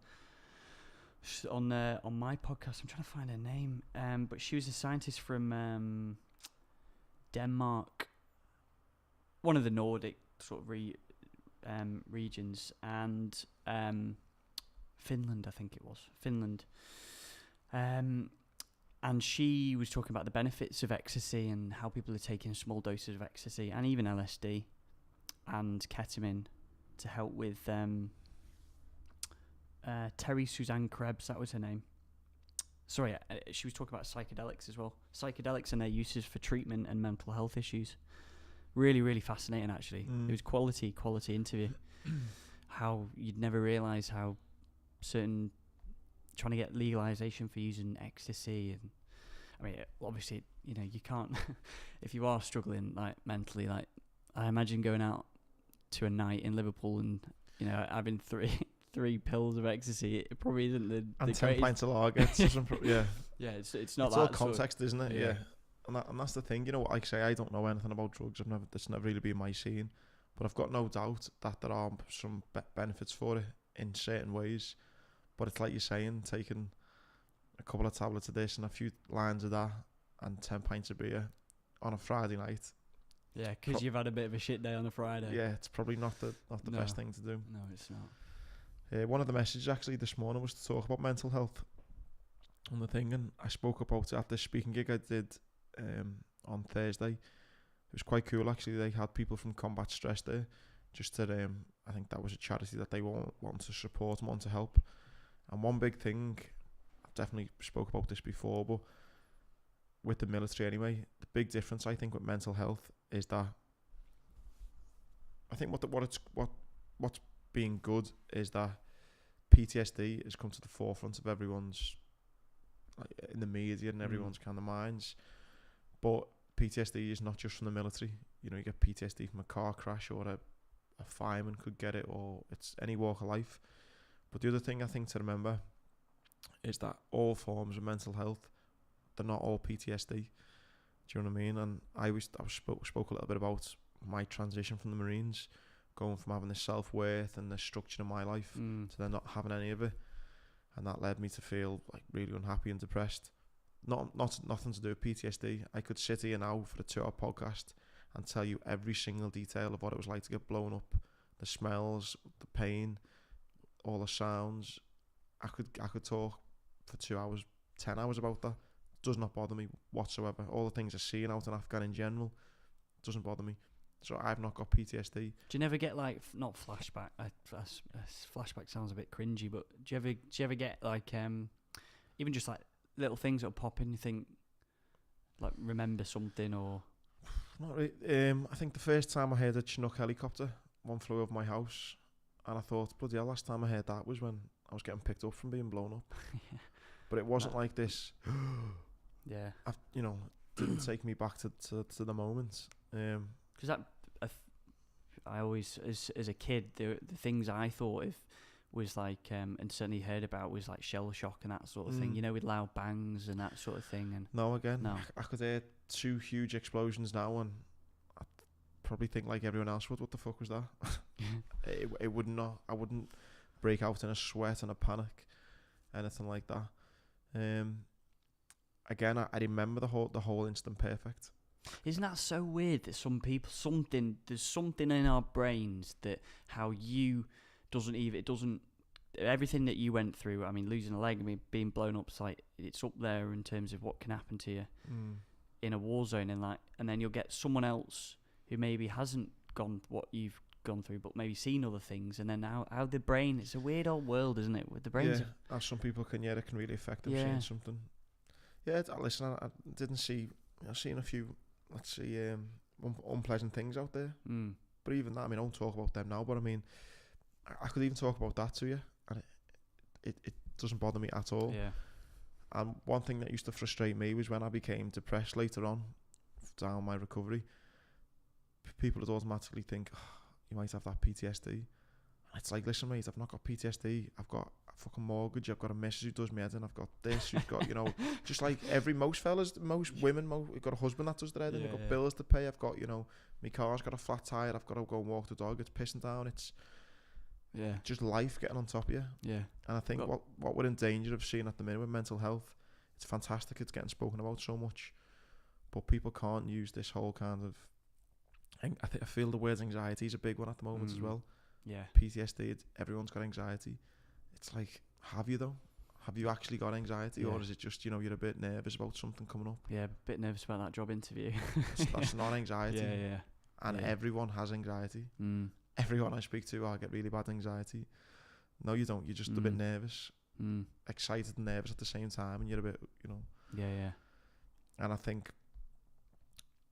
my podcast. I'm trying to find her name. But she was a scientist from Denmark, one of the Nordic sort of regions, and Finland. I think it was Finland. And she was talking about the benefits of ecstasy and how people are taking small doses of ecstasy and even LSD and ketamine to help with Terry Suzanne Krebs, that was her name. Sorry, she was talking about psychedelics as well. Psychedelics and their uses for treatment and mental health issues. Really, really fascinating, actually. Mm. It was quality interview. How you'd never realise how certain trying to get legalisation for using ecstasy, and I mean, obviously, you know, you can't if you are struggling like mentally. Like, I imagine going out to a night in Liverpool and, you know, having three pills of ecstasy. It probably isn't the And 10 greatest. pints of lager. Yeah. Yeah, it's not It's that all sort of- context, isn't it? yeah. Yeah. And that's the thing, you know. Like I say, I don't know anything about drugs. That's never really been my scene. But I've got no doubt that there are some benefits for it in certain ways. But it's like you're saying, taking a couple of tablets of this and a few lines of that and 10 pints of beer on a Friday night. Yeah, because you've had a bit of a shit day on a Friday. Yeah, it's probably not the No. best thing to do. No, it's not. One of the messages actually this morning was to talk about mental health on the thing, and I spoke about it at this speaking gig I did on Thursday. It was quite cool actually. They had people from Combat Stress there, just to I think that was a charity that they want to support and want to help. And one big thing, I've definitely spoke about this before, but with the military anyway, the big difference I think with mental health is that I think what's being good is that PTSD has come to the forefront of everyone's, like, in the media and everyone's kind of minds. But PTSD is not just from the military. You know, you get PTSD from a car crash, or a fireman could get it, or it's any walk of life. But the other thing I think to remember is that all forms of mental health, they're not all PTSD. Do you know what I mean? And I spoke a little bit about my transition from the Marines, going from having this self-worth and the structure in my life to then not having any of it, and that led me to feel like really unhappy and depressed. Nothing to do with PTSD. I could sit here now for a 2-hour podcast and tell you every single detail of what it was like to get blown up, the smells, the pain, all the sounds. I could talk for 2 hours, 10 hours about that. Does not bother me whatsoever. All the things I see out in Afghan in general doesn't bother me. So I've not got PTSD. Do you never get like not flashback? Flashback sounds a bit cringy, but do you ever get like even just like little things that'll pop in? You think like remember something or? Not really. I think the first time I heard a Chinook helicopter, one flew over my house, and I thought, bloody hell, last time I heard that was when I was getting picked up from being blown up. Yeah. But it wasn't like this. Yeah. Didn't take me back to the moment. Because I always, as a kid, the things I thought of was like, and certainly heard about was like shell shock and that sort of thing, you know, with loud bangs and that sort of thing. And no, no. I could hear 2 huge explosions now, and I'd probably think like everyone else would, what the fuck was that? It would not. I wouldn't break out in a sweat and a panic, anything like that. Again, I remember the whole instant perfect. Isn't that so weird that some people, there's something in our brains that how you everything that you went through, I mean, losing a leg, I mean, being blown up, it's up there in terms of what can happen to you in a war zone, and then you'll get someone else who maybe hasn't gone what you've gone through, but maybe seen other things, and then how the brain, it's a weird old world, isn't it, with the brains. Yeah, as some people can, it can really affect them seeing something. Yeah, listen, I didn't see, I've seen a few, let's see, unpleasant things out there. But even that, I mean, I won't talk about them now, but I mean, I could even talk about that to you, and it doesn't bother me at all. Yeah. And one thing that used to frustrate me was when I became depressed later on down my recovery, people would automatically think, you might have that PTSD. And it's like, listen, mate, I've not got PTSD. I've got a fucking mortgage. I've got a missus who does my head in. I've got this, who's got, you know, just like most women, we've got a husband that does their head in. I've got bills to pay. I've got, you know, my car's got a flat tire. I've got to go and walk the dog. It's pissing down. It's just life getting on top of you. Yeah. And I think what we're in danger of seeing at the minute with mental health, it's fantastic. It's getting spoken about so much, but people can't use this whole kind of. I feel the word anxiety is a big one at the moment as well. Yeah. PTSD, everyone's got anxiety. It's like, have you though? Have you actually got anxiety, or is it just, you know, you're a bit nervous about something coming up? Yeah, a bit nervous about that job interview. That's not anxiety. Yeah. And everyone has anxiety. Everyone I speak to, I get really bad anxiety. No, you don't. You're just a bit nervous, excited and nervous at the same time, and you're a bit, you know. Yeah. And I think,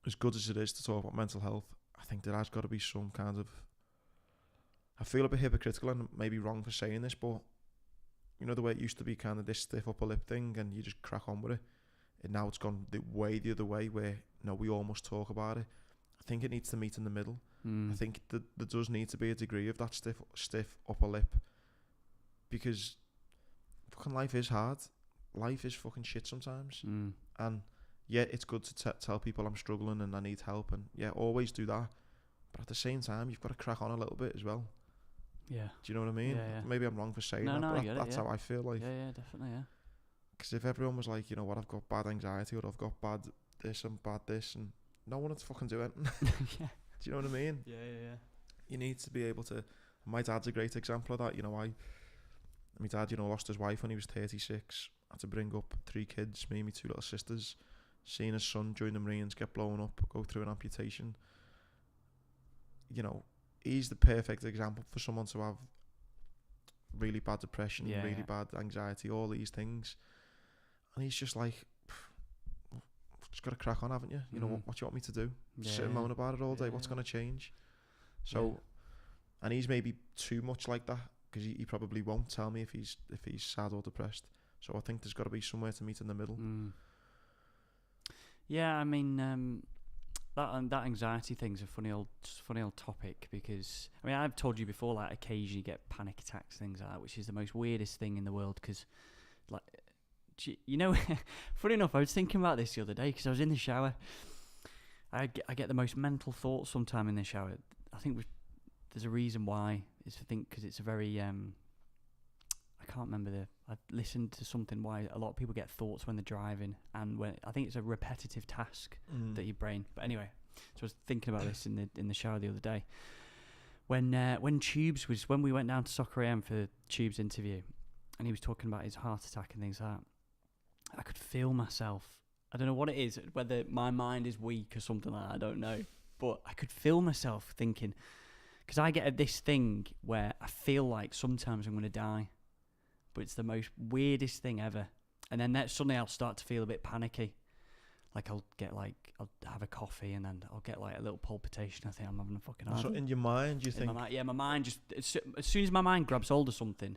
as good as it is to talk about mental health, I think there has got to be some kind of. I feel a bit hypocritical and maybe wrong for saying this, but you know the way it used to be kind of this stiff upper lip thing, and you just crack on with it. And now it's gone the other way, where we almost talk about it. I think it needs to meet in the middle. I think that there does need to be a degree of that stiff upper lip, because fucking life is hard. Life is fucking shit sometimes, and yeah, it's good to tell people I'm struggling and I need help, and yeah, always do that. But at the same time, you've got to crack on a little bit as well. Yeah. Do you know what I mean? Yeah. Maybe I'm wrong for saying that, but that's how I feel like. Yeah, definitely, yeah. Because if everyone was like, you know what, I've got bad anxiety, or I've got bad this and bad this, and no one would fucking do it. Yeah. Do you know what I mean? Yeah. You need to be able to. My dad's a great example of that. You know, my dad, lost his wife when he was 36. Had to bring up 3 kids, me and my 2 little sisters. Seeing his son join the Marines, get blown up, go through an amputation. You know, he's the perfect example for someone to have really bad depression, really bad anxiety, all these things. And he's just like, just got to crack on, haven't you? You know, what do you want me to do? Sit and moan about it all day? What's going to change? So, and he's maybe too much like that, because he probably won't tell me if he's sad or depressed. So I think there's got to be somewhere to meet in the middle. Yeah, I mean, that anxiety thing's a funny old topic, because I mean, I've told you before, like, occasionally get panic attacks, things like that, which is the most weirdest thing in the world, because, like, you know, funny enough, I was thinking about this the other day, because I was in the shower. I get the most mental thoughts sometime in the shower. I think there's a reason why. It's, I think, because it's a very I can't remember I listened to something why a lot of people get thoughts when they're driving, and when I think it's a repetitive task that your brain. But anyway, so I was thinking about this in the shower the other day. When we went down to Soccer AM for Tube's interview, and he was talking about his heart attack and things like that. I could feel myself. I don't know what it is, whether my mind is weak or something like that, I don't know. But I could feel myself thinking, because I get this thing where I feel like sometimes I'm going to die, but it's the most weirdest thing ever. And then suddenly I'll start to feel a bit panicky. Like I'll have a coffee, and then I'll get like a little palpitation. I think I'm having a fucking heart. So in your mind, you think? My mind just, as soon as my mind grabs hold of something,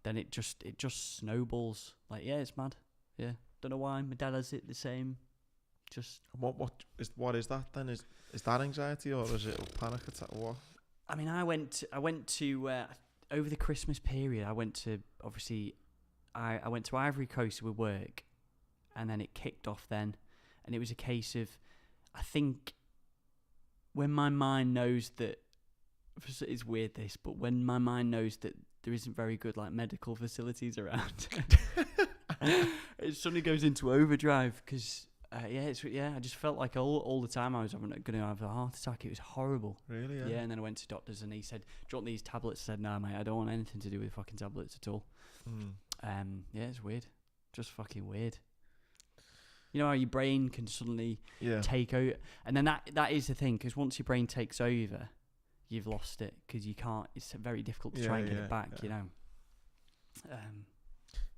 then it just snowballs. Like, yeah, it's mad. Yeah, don't know why. My dad has it the same. Just what is that then? Is that anxiety, or is it a panic attack? Or what? I mean, I went to over the Christmas period. I went to I went to Ivory Coast with work, and then it kicked off then, and it was a case of, I think, when my mind knows that, it's weird this, but when my mind knows that there isn't very good like medical facilities around, it suddenly goes into overdrive, because I just felt like all the time I was going to have a heart attack. It was horrible. Really? Yeah. And then I went to doctors, and he said, "Do you want these tablets?" I said, "No, mate, I don't want anything to do with fucking tablets at all." Yeah, it's weird. Just fucking weird. You know how your brain can suddenly take over, and then that is the thing, because once your brain takes over, you've lost it, because you can't. It's very difficult to try and get it back. You know.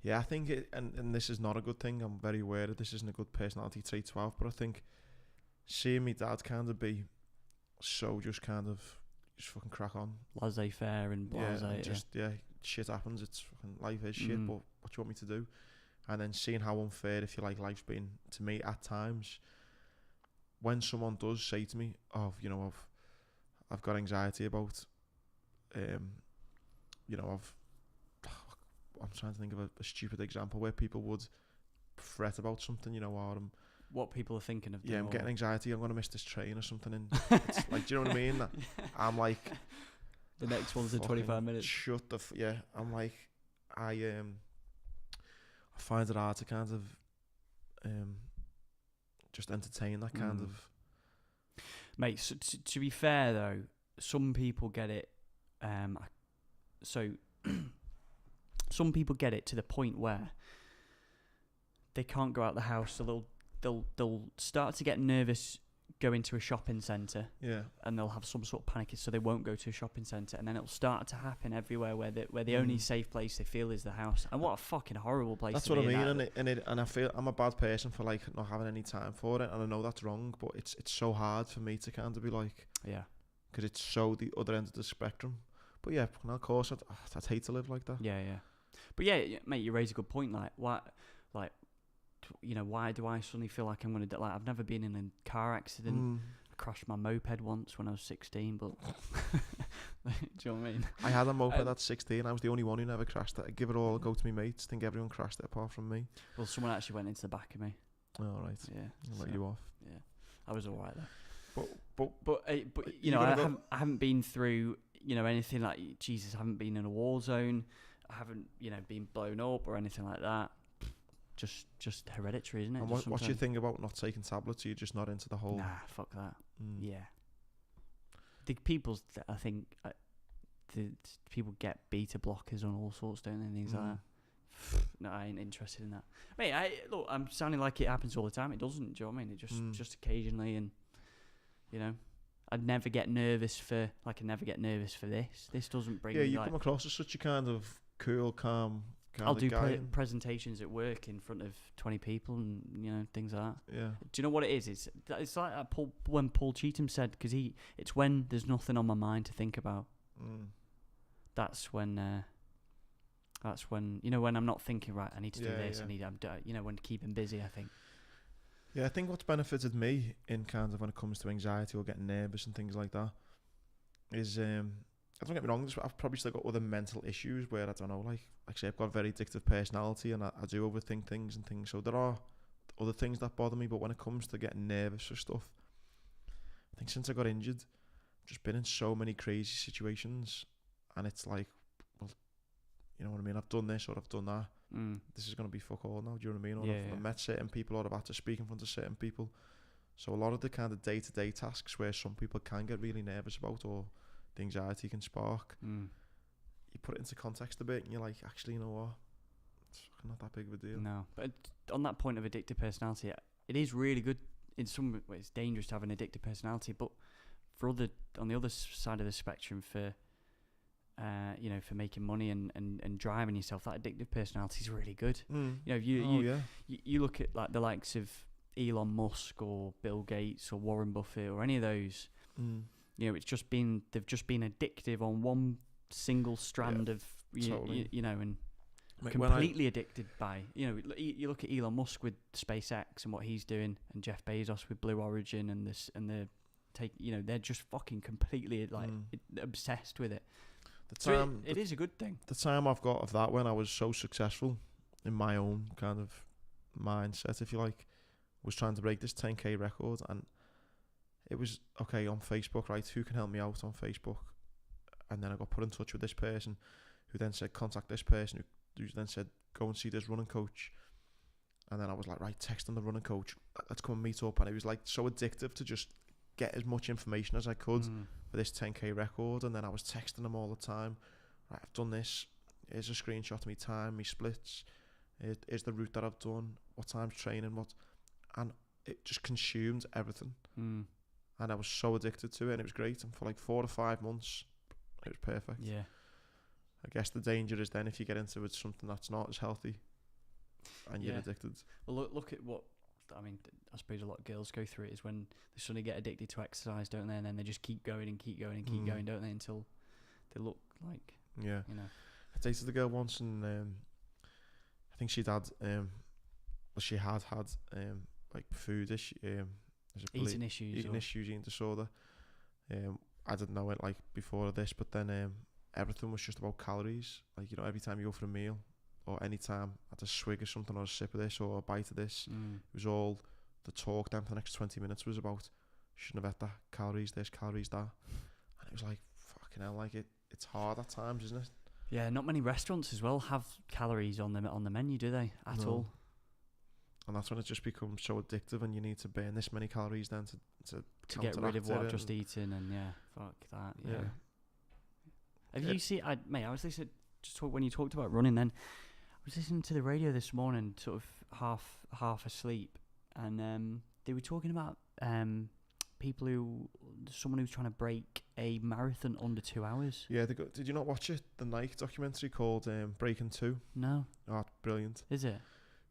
Yeah, I think and this is not a good thing. I'm very aware that this isn't a good personality trait to have, but I think seeing me dad kind of be so just fucking crack on, laissez-faire and blasé. Shit happens. It's fucking life is shit. But what do you want me to do? And then seeing how unfair, if you like, life's been to me at times. When someone does say to me, "Oh, you know, I've got anxiety about, you know, I'm trying to think of a stupid example where people would fret about something, you know, or what people are thinking of. Yeah, I'm getting anxiety. I'm going to miss this train or something. And it's like, do you know what I mean? I'm like, the next one's in 25 minutes. Shut the I'm like, I find it hard to kind of just entertain that kind of. Mate, so to be fair though, some people get it. Some people get it to the point where they can't go out the house, so they'll start to get nervous go into a shopping centre. Yeah. And they'll have some sort of panic, so they won't go to a shopping centre, and then it'll start to happen everywhere where the only safe place they feel is the house. And what a fucking horrible place. That's to what be I in mean, and I feel I'm a bad person for like not having any time for it, and I know that's wrong, but it's so hard for me to kind of be like, yeah, because it's so the other end of the spectrum. But yeah, of course, I'd hate to live like that. Yeah. But yeah, mate, you raise a good point. Like, why do I suddenly feel like I'm gonna like? I've never been in a car accident. I crashed my moped once when I was 16, but do you know what I mean? I had a moped at 16. I was the only one who never crashed it. I'd give it all a go to my mates. Think everyone crashed it apart from me. Well, someone actually went into the back of me. All right. Yeah. I'll let you off. Yeah, I was alright there. But you know, I haven't been through, you know, anything like, Jesus, I haven't been in a war zone. I haven't, you know, been blown up or anything like that. Just hereditary, isn't it? And what's your thing about not taking tablets? You're just not into the whole... Nah, fuck that. Yeah. I think the people get beta blockers on all sorts, don't they? And things like that. No, I ain't interested in that. Mate, look, I'm sounding like it happens all the time. It doesn't, do you know what I mean? It just occasionally, and, you know, I'd never get nervous for this. This doesn't bring me, you come across as such a kind of cool, calm... I'll do presentations at work in front of 20 people and, you know, things like that. Yeah. Do you know what it is? It's like when Paul Cheetham said, because it's when there's nothing on my mind to think about. That's when, you know, when I'm not thinking, right, I need to do this, you know, when keeping busy, I think. Yeah, I think what's benefited me in kind of when it comes to anxiety or getting nervous and things like that is, don't get me wrong, I've probably still got other mental issues where, I don't know, like say I've got a very addictive personality and I do overthink things and things, so there are other things that bother me, but when it comes to getting nervous for stuff, I think since I got injured, I've just been in so many crazy situations, and it's like, well, you know what I mean, I've done this or I've done that, this is going to be fuck all now, do you know what I mean, or I've met certain people or I've had to speak in front of certain people, so a lot of the kind of day-to-day tasks where some people can get really nervous about or the anxiety can spark, you put it into context a bit and you're like, actually, you know what, it's not that big of a deal. No, but on that point of addictive personality, it is really good. In some ways, it's dangerous to have an addictive personality, but on the other side of the spectrum, for you know, for making money and driving yourself, that addictive personality is really good. You know, you look at like the likes of Elon Musk or Bill Gates or Warren Buffett or any of those. You know, they've just been addictive on one single strand of you know, and completely addicted by, you know, you look at Elon Musk with SpaceX and what he's doing, and Jeff Bezos with Blue Origin you know, they're just fucking completely like obsessed with it. It is a good thing. The time I've got of that, when I was so successful in my own kind of mindset, if you like, was trying to break this 10k record, and it was okay on Facebook, right? Who can help me out on Facebook? And then I got put in touch with this person, who then said contact this person, who then said go and see this running coach. And then I was like, right, text on the running coach, let's come and meet up. And it was like so addictive to just get as much information as I could for this 10k record. And then I was texting them all the time. Right, I've done this. Here's a screenshot of me time, me splits. Here's the route that I've done. What time's training? And it just consumed everything. And I was so addicted to it, and it was great. And for like 4 to 5 months, it was perfect. Yeah. I guess the danger is then if you get into it something that's not as healthy, and you're addicted. Well, look at what, I mean, I suppose a lot of girls go through it, is when they suddenly get addicted to exercise, don't they? And then they just keep going and keep going and keep going, don't they? Until they look like, you know. I dated a girl once, and I think she had like food issue, eating issues, eating disorder. I didn't know it like before this, but then everything was just about calories. Like, you know, every time you go for a meal, or any time I had a swig of something or a sip of this or a bite of this, it was all the talk then for the next 20 minutes was about, shouldn't have had that, calories this, calories that. And it was like, fucking hell, like it's hard at times, isn't it? Yeah, not many restaurants as well have calories on the menu, do they? At all. And that's when it just becomes so addictive, and you need to burn this many calories then to get rid of what I've just eaten, and fuck that. Yeah. Have you seen? Mate, I was listening. When you talked about running, then I was listening to the radio this morning, sort of half asleep, and they were talking about someone who's trying to break a marathon under 2 hours. Yeah, did you not watch it? The Nike documentary called Breaking 2. No. Oh, brilliant. Is it?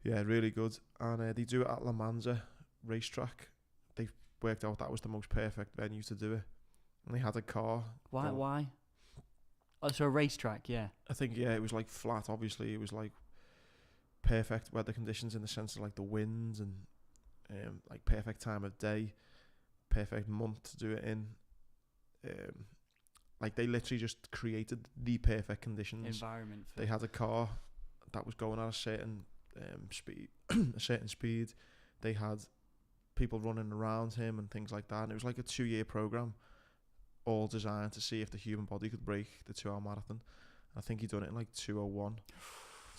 Yeah, really good. And they do it at La Manza racetrack. They worked out that was the most perfect venue to do it. And they had a car. Why? Oh, so a racetrack, yeah. I think, yeah, it was like flat, obviously. It was like perfect weather conditions in the sense of like the winds and like perfect time of day, perfect month to do it in. Like they literally just created the perfect conditions. Environment. They had a car that was going at a certain speed. They had people running around him and things like that. And it was like a 2-year program, all designed to see if the human body could break the 2-hour marathon. I think he done it in like 2:01,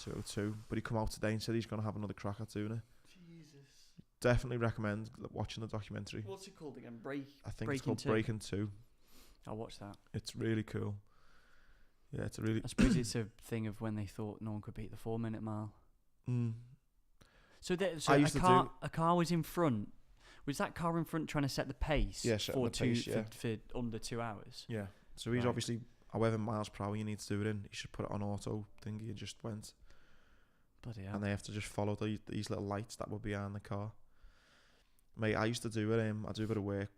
2:02. But he come out today and said he's going to have another crack at doing it. Jesus. Definitely recommend watching the documentary. What's it called again? I think it's called Breaking 2. I'll watch that. It's really cool. Yeah, it's a really... I suppose it's a thing of when they thought no one could beat the 4-minute mile. So a car was in front. Was that car in front trying to set the pace? Yeah, for under 2 hours? Yeah. So he's obviously, however miles per hour you need to do it in, he should put it on auto thingy and just went. Bloody hell. And they have to just follow these little lights that were behind the car. Mate, I used to do it. I do a bit of work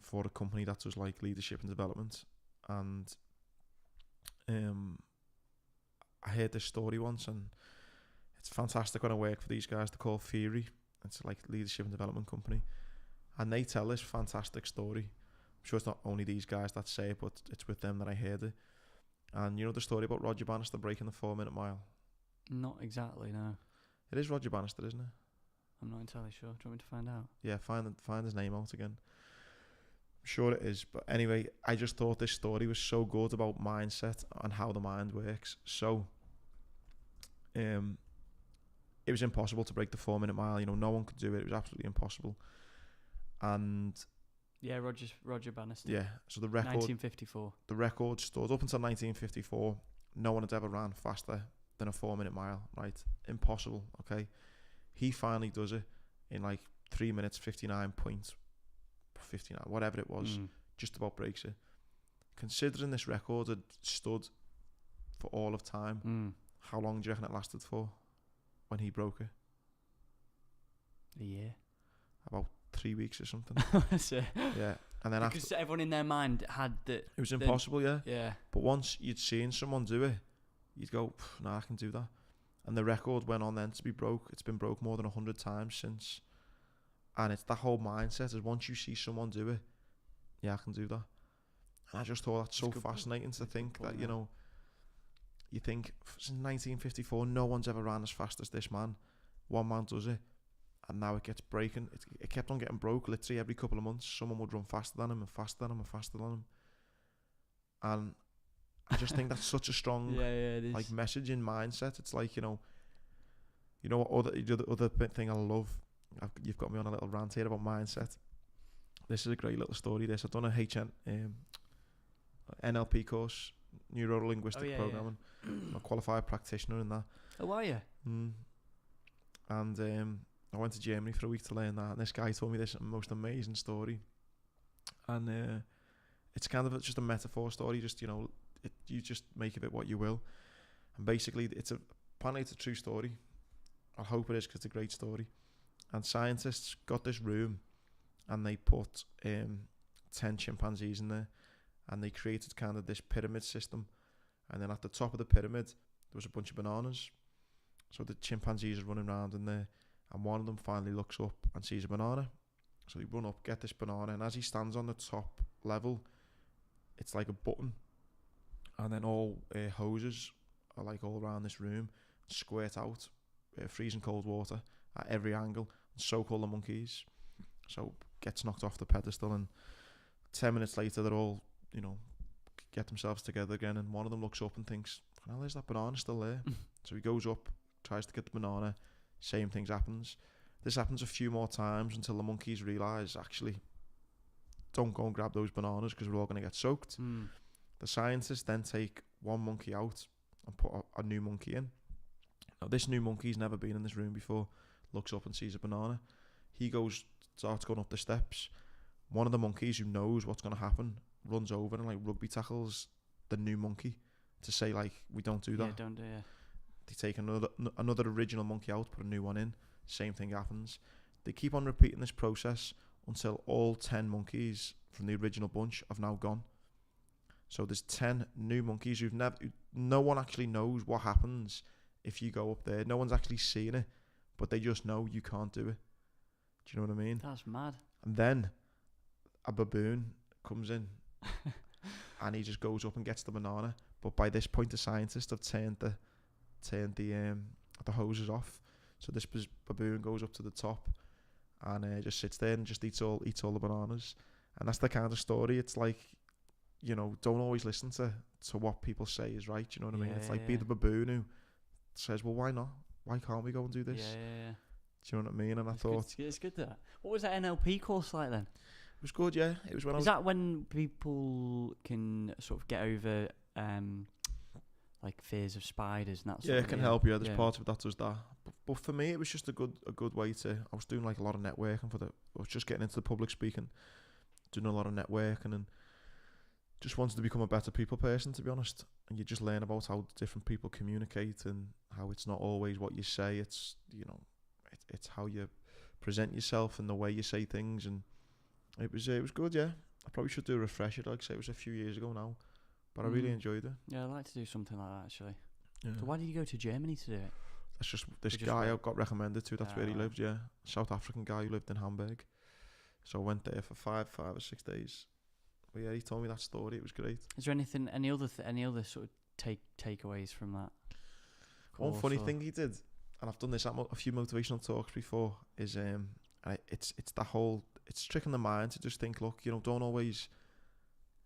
for a company that does like leadership and development. And I heard this story once, and it's fantastic when I work for these guys. They're called Theory. It's like leadership and development company, and they tell this fantastic story. I'm sure it's not only these guys that say it, but it's with them that I heard it. And you know the story about Roger Bannister breaking the 4-minute mile? Not exactly, no. It is Roger Bannister, isn't it? I'm not entirely sure. Do you want me to find out? Yeah, find his name out again. I'm sure it is. But anyway, I just thought this story was so good about mindset and how the mind works. So, it was impossible to break the 4-minute mile. You know, no one could do it. It was absolutely impossible. And yeah, Roger Bannister. Yeah. So the record, 1954. The record stood up until 1954. No one had ever ran faster than a 4-minute mile. Right? Impossible. Okay. He finally does it in like 3 minutes 59.59, whatever it was. Just about breaks it. Considering this record had stood for all of time, how long do you reckon it lasted for? When he broke it? A year. About 3 weeks or something. So, yeah. And then because everyone in their mind had that it was impossible, yeah. Yeah. But once you'd seen someone do it, you'd go, nah, I can do that. And the record went on then to be broke. It's been broke more than 100 times since. And it's that whole mindset is once you see someone do it, yeah, I can do that. And I just thought that's so fascinating to think that, you know, you think since 1954 no one's ever ran as fast as this man. One man does it, and now it gets breaking. It kept on getting broke literally every couple of months. Someone would run faster than him and faster than him and faster than him. And I just think that's such a strong like message in mindset. It's like, you know what other thing I love. You've got me on a little rant here about mindset. This is a great little story. I've done a NLP course, neuro-linguistic programming. I'm a qualified practitioner in that. Oh, are you? And I went to Germany for a week to learn that. And this guy told me this most amazing story. And it's kind of just a metaphor story. Just, you know, you just make of it what you will. And basically, apparently it's a true story. I hope it is, because it's a great story. And scientists got this room, and they put 10 chimpanzees in there, and they created kind of this pyramid system. And then at the top of the pyramid, there was a bunch of bananas. So the chimpanzees are running around in there, and one of them finally looks up and sees a banana. So they run up, get this banana, and as he stands on the top level, it's like a button. And then all hoses are like all around this room, squirt out freezing cold water at every angle, and soak all the monkeys. So gets knocked off the pedestal, and 10 minutes later they're all, you know, get themselves together again, and one of them looks up and thinks, well, is that banana still there? So he goes up, tries to get the banana, same thing happens. This happens a few more times until the monkeys realise, actually, don't go and grab those bananas because we're all going to get soaked. The scientists then take one monkey out and put a new monkey in. Now, this new monkey's never been in this room before, looks up and sees a banana. He starts going up the steps. One of the monkeys who knows what's going to happen runs over and like rugby tackles the new monkey to say like, we don't do that. Yeah, don't do it. They take another original monkey out, put a new one in. Same thing happens. They keep on repeating this process until all 10 monkeys from the original bunch have now gone. So there's 10 new monkeys no one actually knows what happens if you go up there. No one's actually seeing it, but they just know you can't do it. Do you know what I mean? That's mad. And then a baboon comes in and he just goes up and gets the banana. But by this point, the scientists have turned the hoses off. So this baboon goes up to the top and just sits there and just eats all the bananas. And that's the kind of story. It's like, you know, don't always listen to what people say is right. You know what I mean? It's like, be the baboon who says, well, why not? Why can't we go and do this? Yeah. Do you know what I mean? And I thought... It's good that. What was that NLP course like then? It was good, yeah. It was when Is that when people can sort of get over like fears of spiders and that sort of... Yeah, it can help you. There's part of it that does that. But for me, it was just a good way to... I was doing like a lot of networking I was just getting into the public speaking, doing a lot of networking and just wanted to become a better people person, to be honest. And you just learn about how different people communicate and how it's not always what you say. It's, you know, it's how you present yourself and the way you say things. And it was good, yeah. I probably should do a refresher. Like I say, it was a few years ago now, but I really enjoyed it. Yeah, I'd like to do something like that actually. Yeah. So why did you go to Germany to do it? That's just this guy I got recommended to. That's where he lived. Yeah, South African guy who lived in Hamburg. So I went there for 5 or 6 days. But yeah, he told me that story. It was great. Is there any other sort of takeaways from that? One funny thing he did, and I've done this at a few motivational talks before, is it's that whole, it's tricking the mind to just think, look, you know, don't always,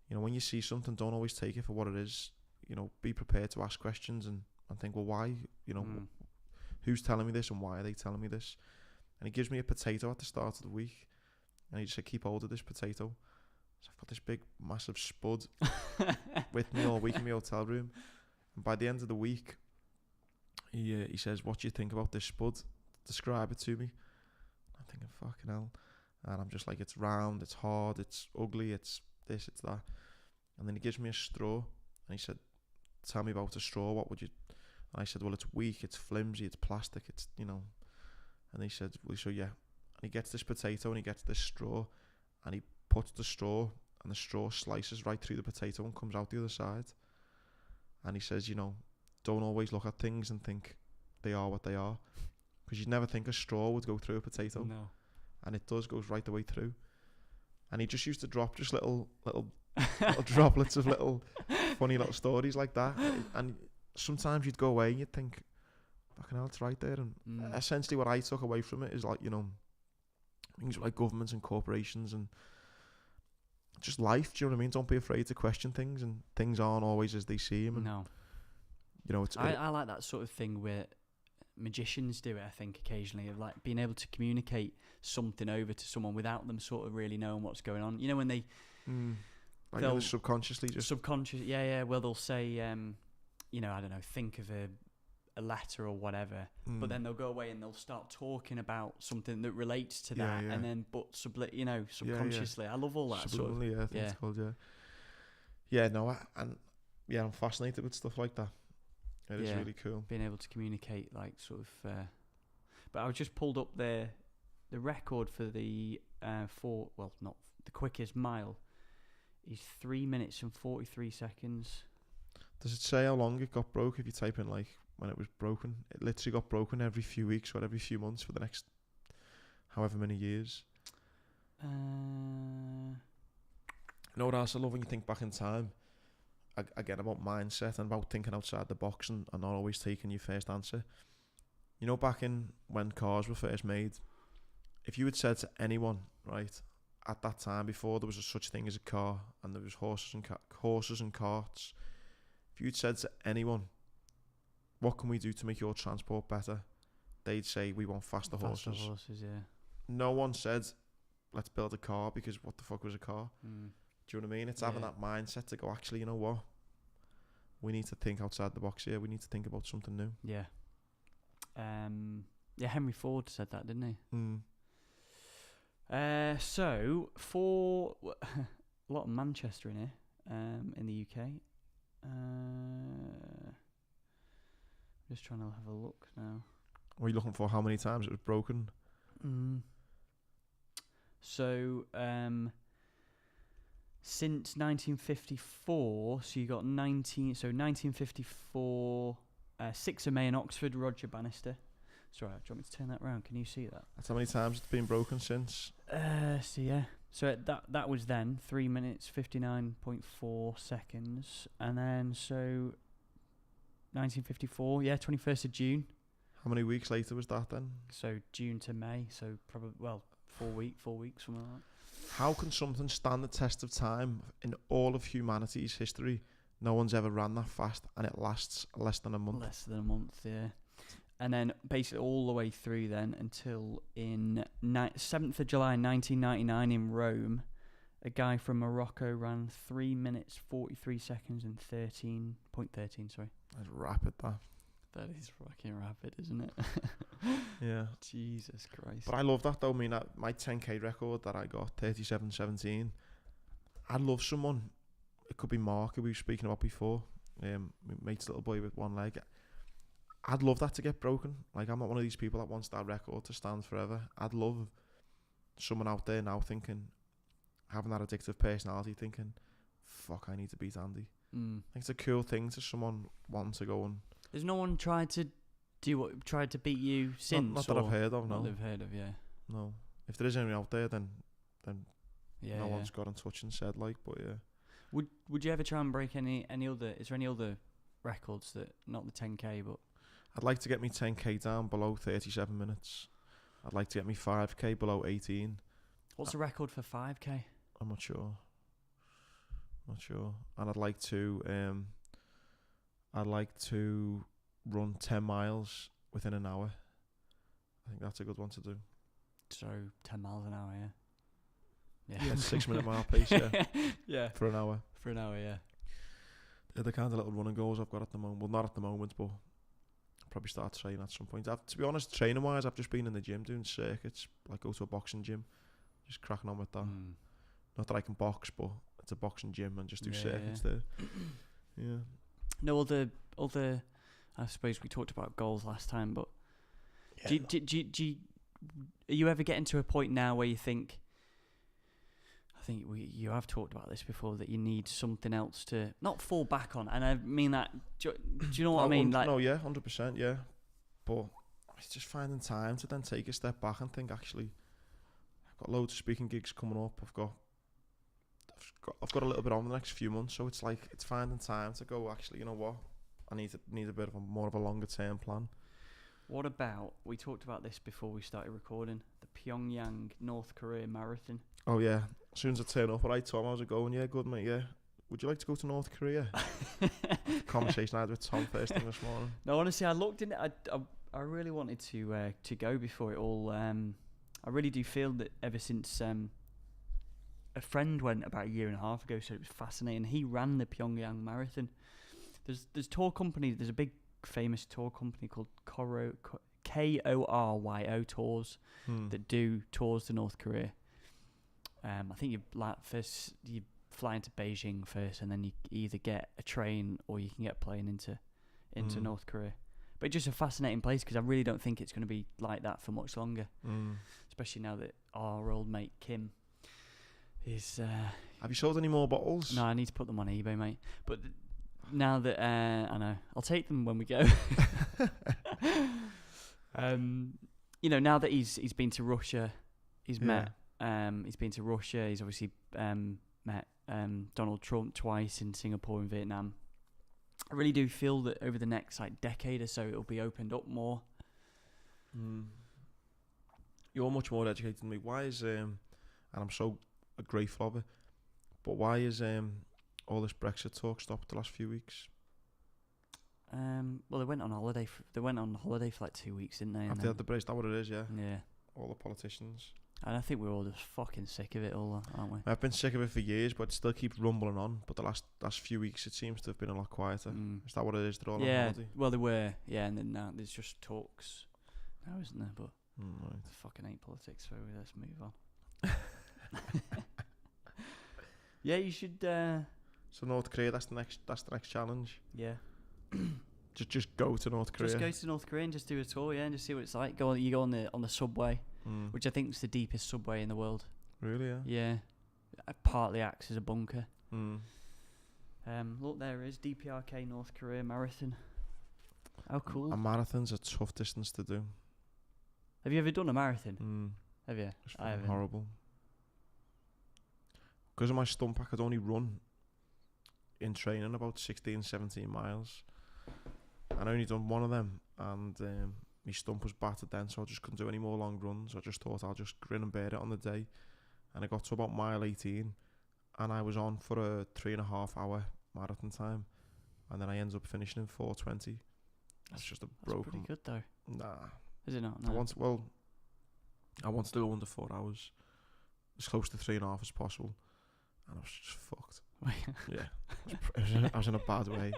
you know, when you see something, don't always take it for what it is. You know, be prepared to ask questions and think, well, why? You know, who's telling me this and why are they telling me this? And he gives me a potato at the start of the week, and he just said, keep hold of this potato. So I've got this big, massive spud with me all week in my hotel room. And by the end of the week, he says, what do you think about this spud? Describe it to me. I'm thinking, fucking hell. And I'm just like, it's round, it's hard, it's ugly, it's this, it's that. And then he gives me a straw. And he said, tell me about a straw. What would you... And I said, well, it's weak, it's flimsy, it's plastic, it's, you know... And he said, well, so yeah. And he gets this potato and he gets this straw. And he puts the straw, and the straw slices right through the potato and comes out the other side. And he says, you know, don't always look at things and think they are what they are, because you'd never think a straw would go through a potato. No. And it goes right the way through. And he just used to drop just little droplets of little funny little stories like that. And sometimes you'd go away and you'd think, fucking hell, it's right there. And essentially what I took away from it is, like, you know, things like governments and corporations and just life. Do you know what I mean? Don't be afraid to question things, and things aren't always as they seem. And, no. You know, I like that sort of thing where magicians do it, I think, occasionally, of like being able to communicate something over to someone without them sort of really knowing what's going on. You know, when they... like they'll subconsciously just... Yeah. Well, they'll say, you know, I don't know, think of a letter or whatever, but then they'll go away and they'll start talking about something that relates to that, and then subconsciously. I love all that sort of... I think it's called, yeah, no, I'm fascinated with stuff like that. It is really cool. Being able to communicate, like, sort of... but I just pulled up the record for the not the quickest mile is 3 minutes and 43 seconds. Does it say how long it got broke if you type in, like, when it was broken? It literally got broken every few weeks or every few months for the next however many years. You know what else I love when you think back in time? Again, about mindset and about thinking outside the box and not always taking your first answer. You know, back in when cars were first made, if you had said to anyone, right, at that time, before there was a such thing as a car and there was horses and carts, if you'd said to anyone, what can we do to make your transport better? They'd say, we want faster horses. Faster horses, yeah. No one said, let's build a car, because what the fuck was a car? Do you know what I mean? It's having that mindset to go, actually, you know what? We need to think outside the box here. We need to think about something new. Yeah. Henry Ford said that, didn't he? So for a lot of Manchester in here, in the UK. Just trying to have a look now. What are you looking for? How many times it was broken? So since 1954, so you got 1954, 6 of May in Oxford, Roger Bannister. Sorry, do you want me to turn that round? Can you see that? That's how many times it's been broken since? So yeah. So that was then 3 minutes 59.4 seconds, and then so 1954, 21st of June. How many weeks later was that then? So June to May, so probably 4 weeks, something like that. How can something stand the test of time in all of humanity's history? No one's ever ran that fast, and it lasts less than a month. Less than a month, yeah. And then basically all the way through then until in 7th of July 1999 in Rome, a guy from Morocco ran 3 minutes 43 seconds and 13.13. Sorry. That's rapid, that. That is fucking rapid, isn't it? Yeah. Jesus Christ. But I love that though. I mean, my 10k record that I got, 37:17. I'd love someone. It could be Mark, who we were speaking about before. My mate's little boy with one leg. I'd love that to get broken. Like, I'm not one of these people that wants that record to stand forever. I'd love someone out there now thinking, having that addictive personality, thinking, fuck, I need to beat Andy. I think it's a cool thing to someone wanting to go and... Has no one tried to beat you since? Not that I've heard of, no. Not that I've heard of, yeah. No. If there is anyone out there, then yeah, no one's got in touch and said, like, but yeah. Would you ever try and break any other... Is there any other records that... Not the 10k, but... I'd like to get me 10k down below 37 minutes. I'd like to get me 5k below 18. What's the record for 5k? I'm not sure. And I'd like to run 10 miles within an hour. I think that's a good one to do. So 10 miles an hour, yeah. Yeah, 6 minute mile pace, yeah. Yeah. For an hour. Yeah. They're the kind of little running goals I've got at the moment. Well, not at the moment, but I'll probably start training at some point. To be honest, training wise, I've just been in the gym doing circuits. Like, go to a boxing gym, just cracking on with that. Not that I can box, but it's a boxing gym and just do circuits there. Yeah. No other. I suppose we talked about goals last time, but are you ever getting to a point now where you think? I think you have talked about this before, that you need something else to not fall back on, and I mean that. Do you know what I mean? Like, no, yeah, 100%, yeah. But it's just finding time to then take a step back and think, actually, I've got loads of speaking gigs coming up. I've got a little bit on the next few months, so it's like it's finding time to go. Actually, you know what? I need a bit of more of a longer term plan. What about, we talked about this before we started recording, the Pyongyang North Korea marathon? Oh yeah, as soon as I turn up, right, Tom, how's it going? Yeah, good mate. Yeah, would you like to go to North Korea? Conversation I had with Tom first thing this morning. No, honestly, I looked in it. I really wanted to go before it all. I really do feel that ever since a friend went about a year and a half ago, so it was fascinating. He ran the Pyongyang marathon. There's tour companies. There's a big famous tour company called KORYO Tours that do tours to North Korea. I think you fly into Beijing first, and then you either get a train or you can get a plane into North Korea. But it's just a fascinating place because I really don't think it's going to be like that for much longer. Especially now that our old mate Kim is... Have you sold any more bottles? No, I need to put them on eBay, mate. But now that... I know. I'll take them when we go. Now that he's been to Russia, he's been to Russia, he's obviously met Donald Trump twice in Singapore and Vietnam. I really do feel that over the next decade or so, it'll be opened up more. You're much more educated than me. Why is and I'm so grateful of it, but why is all this Brexit talk stopped the last few weeks? Well, they went on holiday. For like 2 weeks, didn't they? After they had the break, is that what it is? Yeah. Yeah. All the politicians. And I think we're all just fucking sick of it all, aren't we? I've been sick of it for years, but it still keeps rumbling on. But the last few weeks, it seems to have been a lot quieter. Is that what it is? They're all on holiday? Well, they were. Yeah, and then now there's just talks now, isn't there? But right. I fucking hate politics, so let's move on. Yeah, you should. So North Korea, that's the next challenge. Yeah. Just go to North Korea. Just go to North Korea and just do a tour, yeah, and just see what it's like. You go on the subway, which I think is the deepest subway in the world. Really? Yeah. Yeah. It partly acts as a bunker. Mm. Look, there it is, DPRK North Korea Marathon. How cool. A marathon's a tough distance to do. Have you ever done a marathon? Have you? It's I haven't. horrible. Because of my stump, I could only run in training about 16, 17 miles. And I only done one of them, and my stump was battered then, so I just couldn't do any more long runs. I just thought I'll just grin and bear it on the day. And I got to about mile 18, and I was on for a 3.5 hour marathon time, and then I ended up finishing in 4:20. That's just a broken. That's pretty good though. Nah. Is it not? No. I want to go under 4 hours, as close to 3.5 as possible, and I was just fucked. Yeah, I was in a bad way,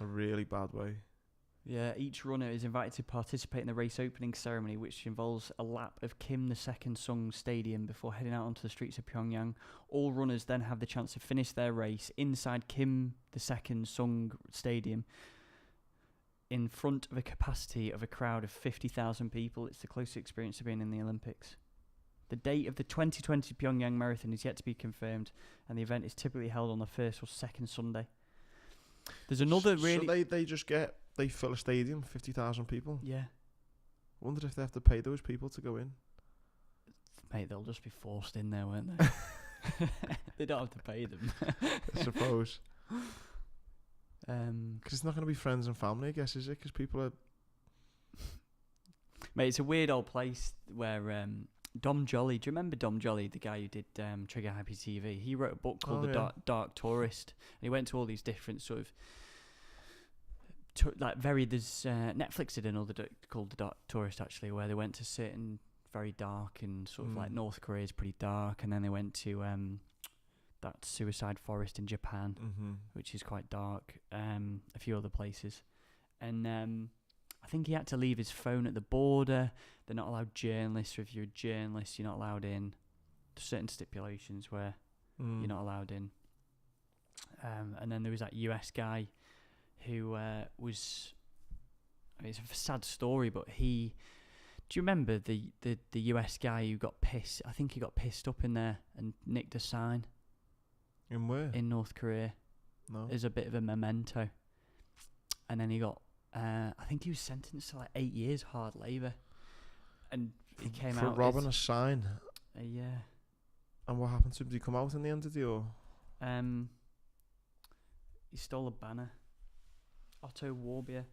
a really bad way. Yeah, each runner is invited to participate in the race opening ceremony, which involves a lap of Kim Il-sung Stadium before heading out onto the streets of Pyongyang. All runners then have the chance to finish their race inside Kim Il-sung Stadium in front of a capacity of a crowd of 50,000 people. It's the closest experience to being in the Olympics. The date of the 2020 Pyongyang Marathon is yet to be confirmed, and the event is typically held on the first or second Sunday. There's another really... So they fill a stadium, 50,000 people? Yeah. Wonder if they have to pay those people to go in. Mate, they'll just be forced in there, won't they? They don't have to pay them. I suppose. Because it's not going to be friends and family, I guess, is it? Because people are... Mate, it's a weird old place where... Dom Jolly, do you remember Dom Jolly, the guy who did Trigger Happy TV? He wrote a book called Dark Tourist, and he went to all these different sort of there's Netflix did another called The Dark Tourist actually, where they went to certain very dark and sort of like North Korea is pretty dark, and then they went to that suicide forest in Japan, which is quite dark, a few other places, and I think he had to leave his phone at the border. They're not allowed journalists, or if you're a journalist, you're not allowed in. There's certain stipulations where you're not allowed in. And then there was that US guy who was... I mean, it's a sad story, but he... Do you remember the US guy who got pissed? I think he got pissed up in there and nicked a sign. In where? In North Korea. No. As a bit of a memento. And then he got... I think he was sentenced to like 8 years hard labour, and he came for out robbing a sign. Yeah. And what happened to him? Did he come out in the end? Did he? Or he stole a banner. Otto Warbier,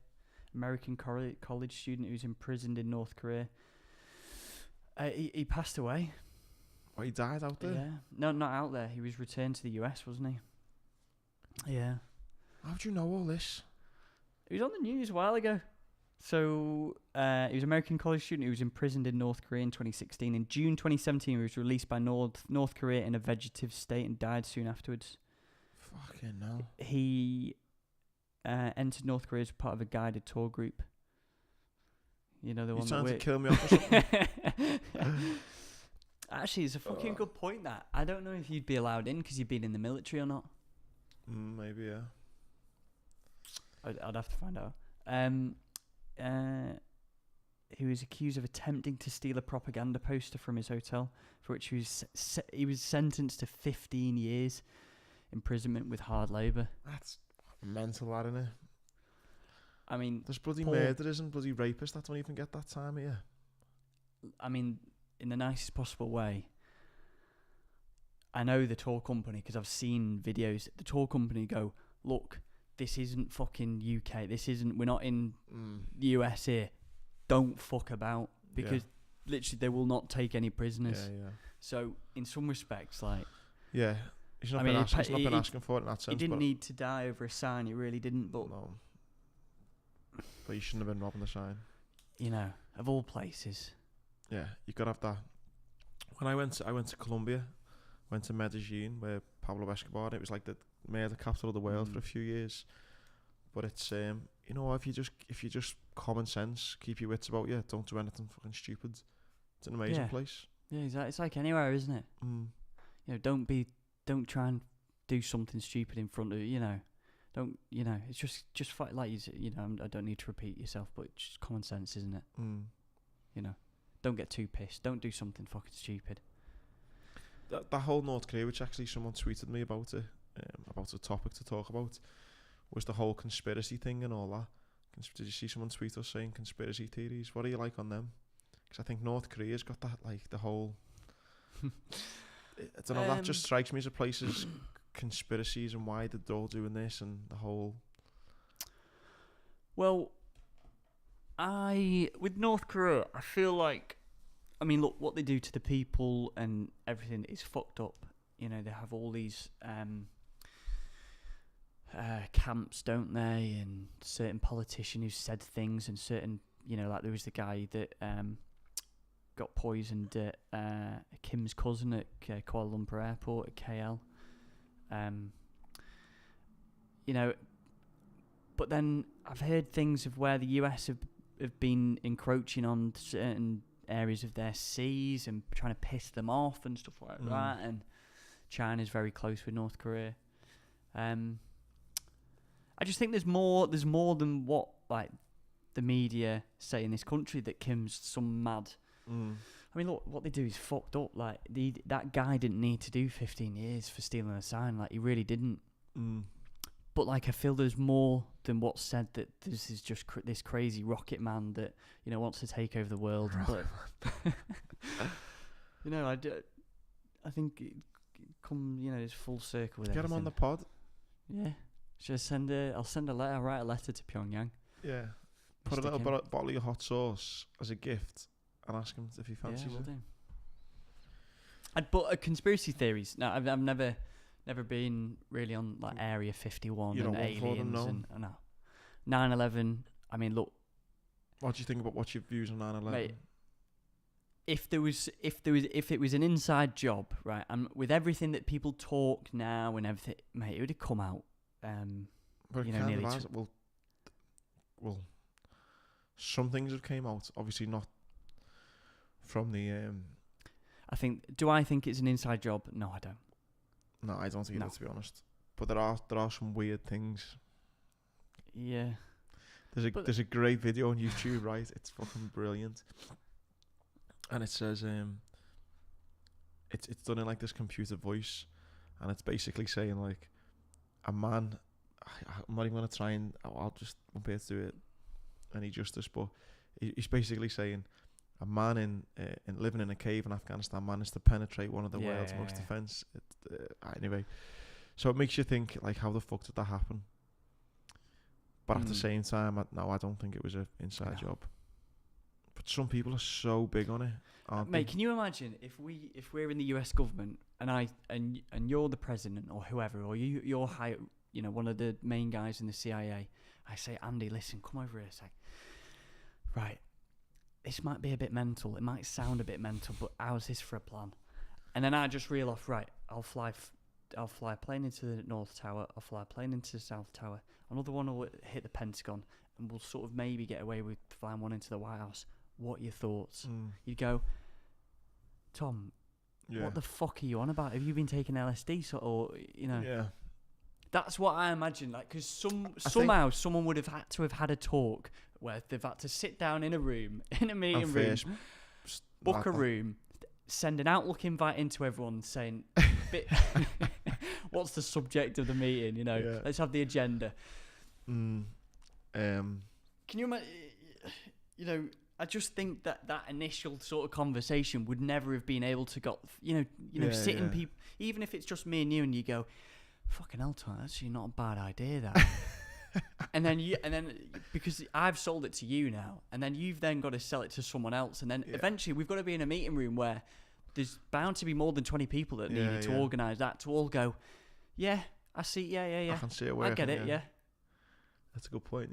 American college student who's imprisoned in North Korea. He passed away. Oh, he died out there? Yeah. No, not out there. He was returned to the US, wasn't he? Yeah. How do you know all this? He was on the news a while ago. So, he was an American college student who was imprisoned in North Korea in 2016. In June 2017, he was released by North Korea in a vegetative state and died soon afterwards. Fucking hell. He entered North Korea as part of a guided tour group. You know, the one trying that to kill me off or something? Actually, it's a fucking good point, that. I don't know if you'd be allowed in because you've been in the military or not. Maybe, yeah. I'd have to find out. He was accused of attempting to steal a propaganda poster from his hotel, for which he was sentenced to 15 years imprisonment with hard labour. That's mental, isn't it? I mean, there's bloody murderers and bloody rapists that don't even get that time of year. I mean, in the nicest possible way. I know the tour company, because I've seen videos. The tour company go, look, this isn't fucking UK. We're not in the US here. Don't fuck about, because literally they will not take any prisoners. Yeah. So in some respects, like, yeah, he's not been asking for it in that sense. He didn't need to die over a sign. He really didn't. But no. But you shouldn't have been robbing the sign. You know, of all places. Yeah, you gotta have that. When I went to Colombia, went to Medellin, where Pablo Escobar. It was like the murder capital of the world for a few years. But it's you know, if you just common sense, keep your wits about you, don't do anything fucking stupid. It's an amazing place. Yeah, it's like anywhere, isn't it? You know, don't try and do something stupid in front of, you know. Don't, you know, it's just fight, like you know, I don't need to repeat yourself, but it's just common sense, isn't it? You know, don't get too pissed. Don't do something fucking stupid. That whole North Korea, which actually someone tweeted me about it, about a topic to talk about, was the whole conspiracy thing and all that. Did you see someone tweet us saying conspiracy theories? What do you like on them? Because I think North Korea's got that, like, the whole... I don't know, that just strikes me as a place as conspiracies and why they're all doing this and the whole... Well, with North Korea, I feel like, I mean, look, what they do to the people and everything is fucked up. You know, they have all these camps, don't they? And certain politician who said things, and certain, you know, like there was the guy that got poisoned at Kim's cousin at Kuala Lumpur Airport at KL. You know, but then I've heard things of where the US have been encroaching on certain areas of their seas and trying to piss them off and stuff like that. And China's very close with North Korea. I just think there's more than what, like, the media say in this country, that Kim's some mad. I mean, look, what they do is fucked up. Like, that guy didn't need to do 15 years for stealing a sign. Like, he really didn't. But, like, I feel there's more than what's said, that this is just this crazy rocket man that, you know, wants to take over the world. But you know, I think it you know, it's full circle with Get everything. him on the pod. Yeah. I'll send a letter. I'll write a letter to Pyongyang. Yeah. Put a little bottle of hot sauce as a gift and ask him if he fancies it. But conspiracy theories. No, I've never been really on, like, Area 51 and aliens and no. 9/11. I mean, look. What do you think about what's your views on 9/11? Mate, if it was an inside job, right? And with everything that people talk now and everything, mate, it would have come out. But you know, nearly. Well, some things have came out. Obviously not from the. Do I think it's an inside job? No, I don't. No, I don't think it is, to be honest. But there are some weird things. Yeah. There's a great video on YouTube, right? It's fucking brilliant. And it says it's done in, like, this computer voice, and it's basically saying, like, a man. I'm not even gonna try and I'll just won't be able to do it any justice, but he's basically saying a man in living in a cave in Afghanistan managed to penetrate one of the world's most defense. Anyway, so it makes you think, like, how the fuck did that happen? But at the same time, I don't think it was an inside job. But some people are so big on it, aren't Mate, they? can you imagine if we're in the US government and you're the president or whoever, or you're high, you know, one of the main guys in the CIA. I say, Andy, listen, come over here a sec. Right, this might be a bit mental. It might sound a bit mental, but how's this for a plan? And then I just reel off, right, I'll fly a plane into the North Tower. I'll fly a plane into the South Tower. Another one will hit the Pentagon, and we'll sort of maybe get away with flying one into the White House. What are your thoughts? You'd go, Tom, what the fuck are you on about? Have you been taking LSD? Or, you know. Yeah. That's what I imagine. Like, because somehow someone would have had to have had a talk where they've had to sit down in a room, in a meeting room, book a room, send an Outlook invite into everyone saying, what's the subject of the meeting? You know, let's have the agenda. Can you imagine? You know, I just think that initial sort of conversation would never have been able to sitting people, even if it's just me and you, and you go, fucking hell, Tom, that's actually not a bad idea, that. and then because I've sold it to you now, and then you've then got to sell it to someone else, and then eventually we've got to be in a meeting room where there's bound to be more than 20 people that needed to organise that, to all go, I see, I can see it working, I get it, That's a good point,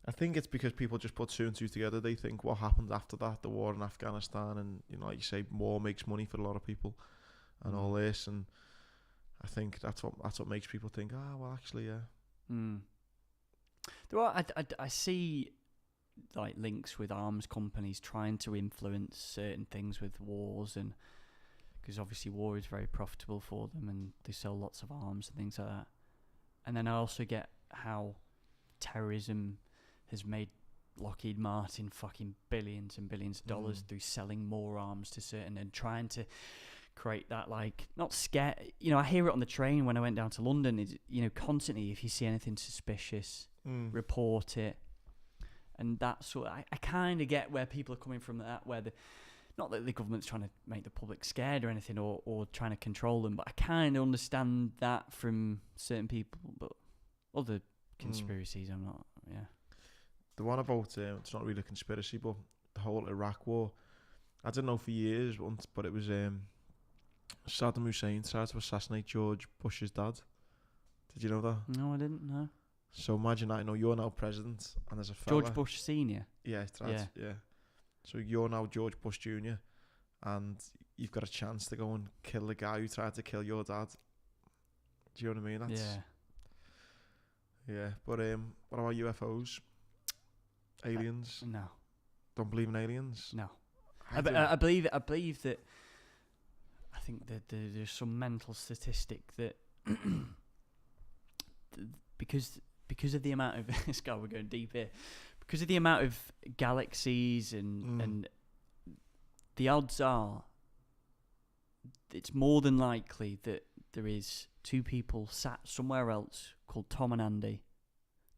I think it's because people just put two and two together. They think what happened after that, the war in Afghanistan, and, you know, like you say, war makes money for a lot of people, and all this, and I think that's what makes people think, well, actually, There are, I see like links with arms companies trying to influence certain things with wars, and because obviously war is very profitable for them and they sell lots of arms and things like that. And then I also get how terrorism has made Lockheed Martin fucking billions and billions of dollars through selling more arms to certain and trying to create that, like, not scare. You know, I hear it on the train when I went down to London. Is, you know, constantly, if you see anything suspicious, report it. And that sort of, I kind of get where people are coming from, that where not that the government's trying to make the public scared or anything, or trying to control them, but I kind of understand that from certain people. But other conspiracies, I'm not. Yeah. The one about it's not really a conspiracy, but the whole Iraq war, I didn't know for years once, but it was Saddam Hussein tried to assassinate George Bush's dad. Did you know that? No, I didn't know. So imagine that, you know, you're now president and there's a fella. George Bush Senior? Yeah, yeah. So you're now George Bush Jr. and you've got a chance to go and kill the guy who tried to kill your dad. Do you know what I mean? That's, yeah. But what about UFOs? Aliens? No. Don't believe in aliens? No. I believe that. I think that there's some mental statistic that because of the amount of this guy, we're going deep here, because of the amount of galaxies and the odds are it's more than likely that there is two people sat somewhere else called Tom and Andy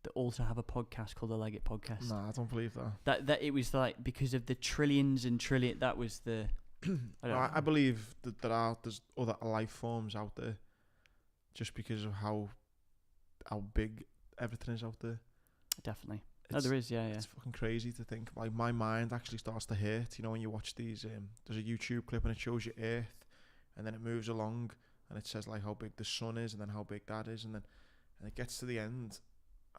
that also have a podcast called the Leggett Podcast. Nah, I don't believe that. That it was like because of the trillions and trillion. That was the. I believe that there's other life forms out there, just because of how big everything is out there. Definitely. There is, yeah. It's fucking crazy to think. Like, my mind actually starts to hurt. You know, when you watch these, there's a YouTube clip and it shows you Earth, and then it moves along and it says like how big the sun is and then how big that is, and it gets to the end.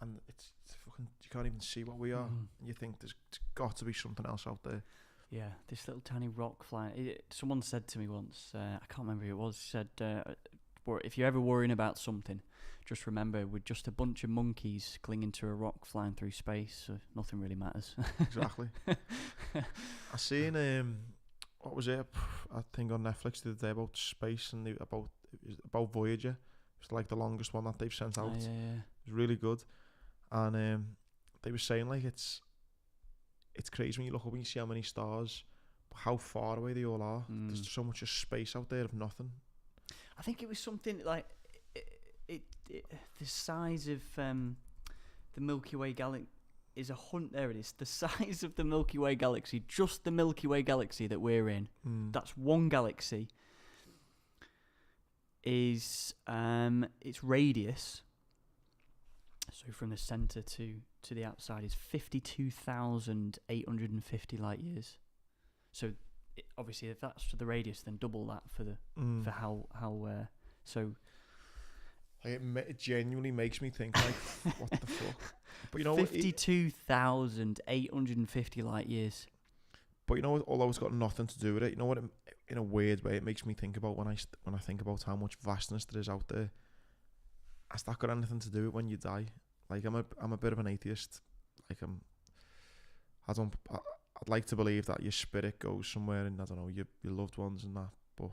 And it's fucking, you can't even see what we are. And you think there's got to be something else out there. Yeah, this little tiny rock flying. Someone said to me once, I can't remember who it was, said, if you're ever worrying about something, just remember we're just a bunch of monkeys clinging to a rock flying through space, so nothing really matters. Exactly. I seen, what was it? I think on Netflix the other day about space and about Voyager. It's like the longest one that they've sent out. Yeah. It was really good. And they were saying like it's crazy when you look up and you see how many stars, but how far away they all are. There's so much of space out there of nothing. I think it was something like the size of the Milky Way galaxy is there it is. The size of the Milky Way galaxy, just the Milky Way galaxy that we're in. That's one galaxy. Is its radius, so from the centre to the outside, is 52,850 light years. So obviously, if that's the radius, then double that for how so. It genuinely makes me think like, what the fuck? But you know, 52,850 light years. But you know, although it's got nothing to do with it, you know what? In a weird way, it makes me think about when I think about how much vastness there is out there. Has that got anything to do with when you die? Like, I'm a bit of an atheist. Like, I'd like to believe that your spirit goes somewhere, and I don't know, your loved ones and that. But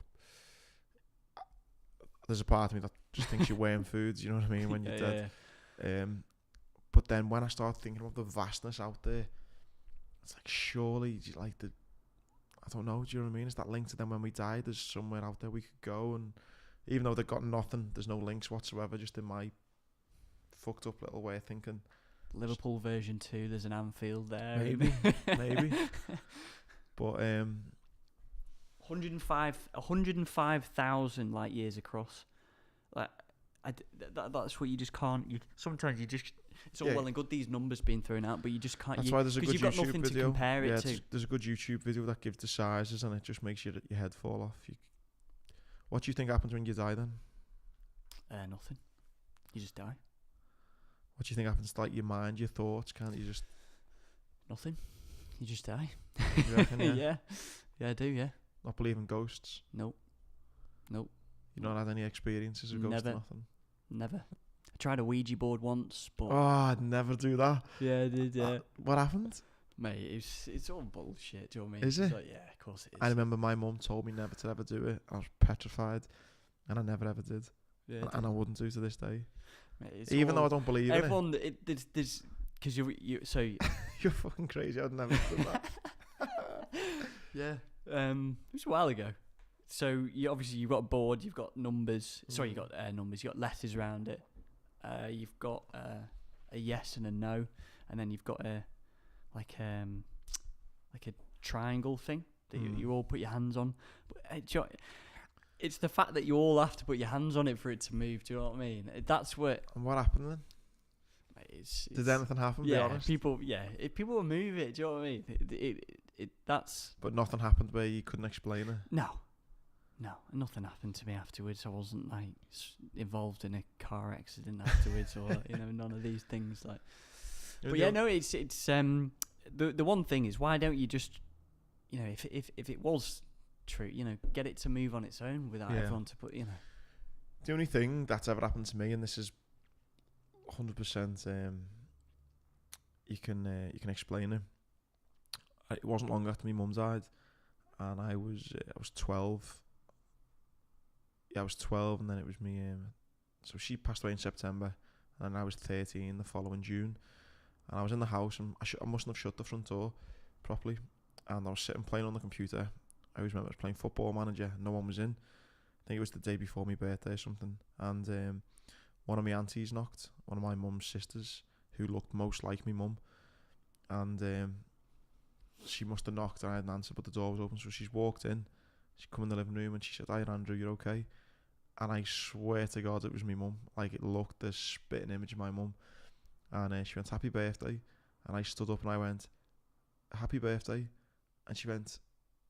there's a part of me that just thinks you're worm foods. You know what I mean? When you're dead. Yeah. But then when I start thinking about the vastness out there, it's like, surely, like, I don't know, do you know what I mean? Is that linked to them when we die? There's somewhere out there we could go, and even though they've got nothing, there's no links whatsoever, just in my fucked up little way of thinking. Liverpool version 2, there's an Anfield there. Maybe. But 105,000 light years across. Like, that's what you just can't. Sometimes you just. It's all well and good these numbers being thrown out, but you just can't. That's why there's a good you've got YouTube nothing video. To compare it to. There's a good YouTube video that gives the sizes, and it just makes your head fall off. What do you think happens when you die then? Nothing. You just die. What do you think happens to like your mind, your thoughts? Can't you just? Nothing. You just die. You reckon, yeah, I do. Yeah. Not believe in ghosts. Nope. You not had any experiences of ghosts? Nothing. Never. I tried a Ouija board once, but I'd never do that. Yeah, I did. Yeah. What happened? Mate, it's all bullshit. Do you know what I mean? Is it? Like, yeah, of course it is. I remember my mum told me never to ever do it. I was petrified, and I never ever did. Yeah, and I wouldn't do to this day. Mate, Even though I don't believe everyone, in it. There's because so you're fucking crazy. I'd never done that. Yeah, it was a while ago. So you've got a board, you've got numbers. Sorry, you got numbers. You got letters around it. You've got a yes and a no, and then you've got a like a triangle thing that you all put your hands on. But, it's the fact that you all have to put your hands on it for it to move. Do you know what I mean? That's what. And what happened then? Did anything happen? Yeah, be honest? If people will move it. Do you know what I mean? That's. But nothing happened where you couldn't explain it. No, nothing happened to me afterwards. I wasn't like involved in a car accident afterwards, or none of these things. Like, but yeah, no, it's the one thing is, why don't you just, if it was true, get it to move on its own without everyone to put, The only thing that's ever happened to me, and this is 100%, you can explain it. It wasn't long after my mum died, and I was 12. Yeah, I was 12, and then it was me. So she passed away in September, and I was 13 the following June. And I was in the house, and I mustn't have shut the front door properly. And I was sitting playing on the computer. I always remember I was playing Football Manager. No one was in. I think it was the day before my birthday or something. And one of my aunties knocked, one of my mum's sisters, who looked most like my mum. And she must have knocked, and I hadn't answered, but the door was open. So she's walked in. She come in the living room, and she said, "Hi, Andrew, you're okay?" And I swear to God, it was my mum. Like, it looked the spitting image of my mum. And she went, "Happy birthday." And I stood up and I went, "Happy birthday." And she went,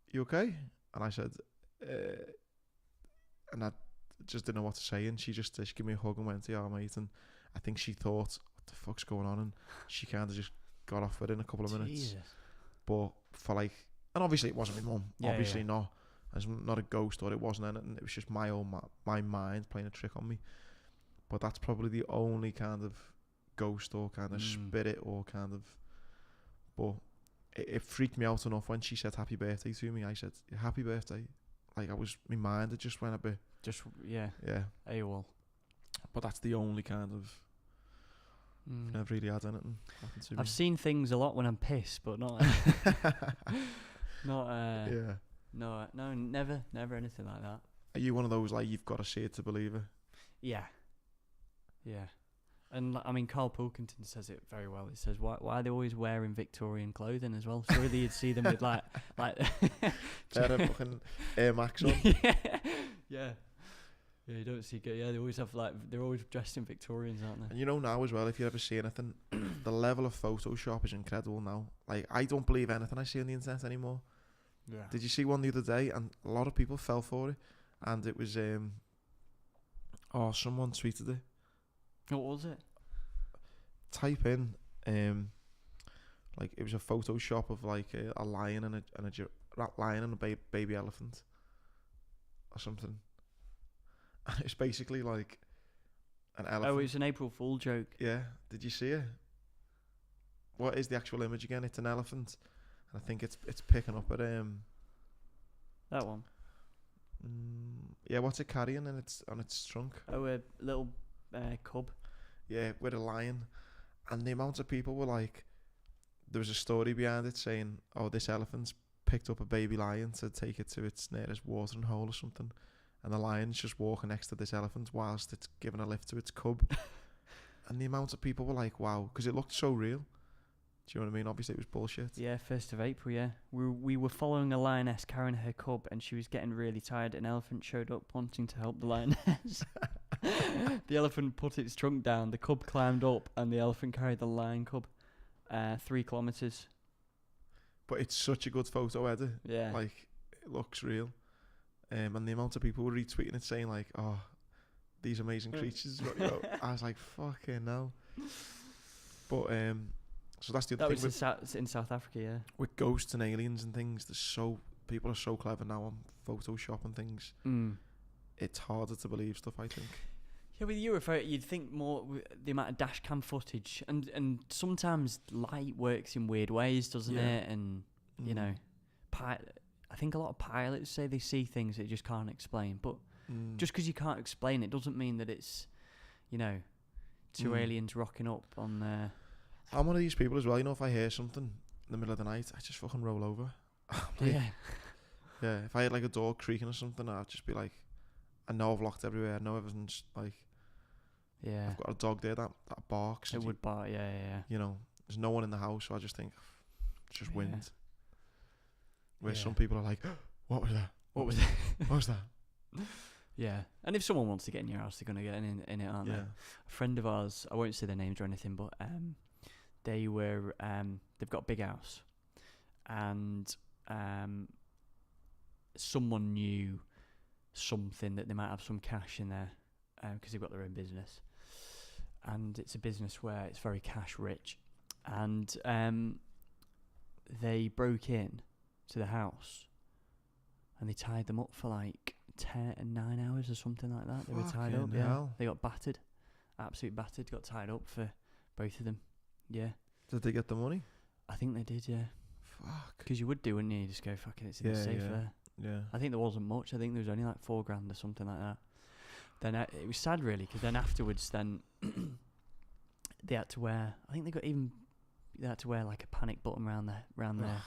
"You okay?" And I said, and I just didn't know what to say. And she gave me a hug and went, "Yeah, mate." And I think she thought, what the fuck's going on? And she kind of just got off within a couple of minutes. Jesus. But for like, and obviously it wasn't my mum. Yeah, obviously not. It's not a ghost, or it wasn't anything. It was just my mind playing a trick on me. But that's probably the only kind of ghost or kind of spirit or kind of. But it freaked me out enough when she said happy birthday to me. I said, "Happy birthday." Like, my mind had just went a bit. Just, yeah. Yeah. AWOL. But that's the only kind of. I've never really had anything happen to me. I've seen things a lot when I'm pissed, but not. Yeah. No, never anything like that. Are you one of those, like, you've got to see it to believe it? Yeah. And I mean, Carl Pilkington says it very well. He says, why are they always wearing Victorian clothing as well? Surely you'd see them with like they're a fucking Air Max on. Yeah, you don't see. Yeah, they always have they're always dressed in Victorians, aren't they? And now as well, if you ever see anything, the level of Photoshop is incredible now. Like, I don't believe anything I see on the internet anymore. Yeah. Did you see one the other day? And a lot of people fell for it, and it was someone tweeted it. What was it? Type in like, it was a Photoshop of like a lion and a baby elephant or something. And it's basically like an elephant. Oh, it's an April Fool joke. Yeah. Did you see it? What is the actual image again? It's an elephant, and I think it's picking up at that one. Yeah. What's it carrying on its trunk? Oh, a little cub. Yeah, with a lion. And the amount of people were like, there was a story behind it saying, "Oh, this elephant's picked up a baby lion to take it to its nearest watering hole or something." And the lion's just walking next to this elephant whilst it's giving a lift to its cub. And the amount of people were like, wow, because it looked so real. Do you know what I mean? Obviously, it was bullshit. Yeah, 1st of April, yeah. We were following a lioness carrying her cub, and she was getting really tired. An elephant showed up wanting to help the lioness. The elephant put its trunk down, the cub climbed up, and the elephant carried the lion cub 3 kilometres. But it's such a good photo, Eddie. Yeah. Like, it looks real. And the amount of people were retweeting it saying like, "Oh, these amazing creatures." I was like, fucking hell. But so that's the other thing. That was in South Africa, yeah. With ghosts and aliens and things, people are so clever now on Photoshop and things. It's harder to believe stuff, I think. Yeah, with UFO, you'd think more the amount of dash cam footage, and sometimes light works in weird ways, doesn't it? And you know, I think a lot of pilots say they see things they just can't explain. But just because you can't explain it doesn't mean that it's, you know, two aliens rocking up on. I'm one of these people as well. You know, if I hear something in the middle of the night, I just fucking roll over. Like, yeah. If I had like a door creaking or something, I'd just be like, I know I've locked everywhere. I know everything's like. Yeah. I've got a dog there that barks. It would bark. Yeah. You know, there's no one in the house, so I just think it's just wind. Where Yeah. some people are like, what was that? What was that? What was that? Yeah. And if someone wants to get in your house, they're gonna get in it, aren't they? A friend of ours, I won't say their names or anything, but they were they've got a big house, and someone knew something that they might have some cash in there because they've got their own business, and it's a business where it's very cash rich, and they broke in to the house and they tied them up for like 9 hours or something like that. They were tied up. Yeah, they got battered, absolute battered. Got tied up for both of them. Yeah. Did they get the money? I think they did. Yeah. Fuck. Because you would do, wouldn't you? You just go, fucking, it's in the safe there. Yeah. I think there wasn't much. I think there was only like $4,000 or something like that. Then it was sad, really, because then afterwards, then they had to wear. I think they had to wear like a panic button round there.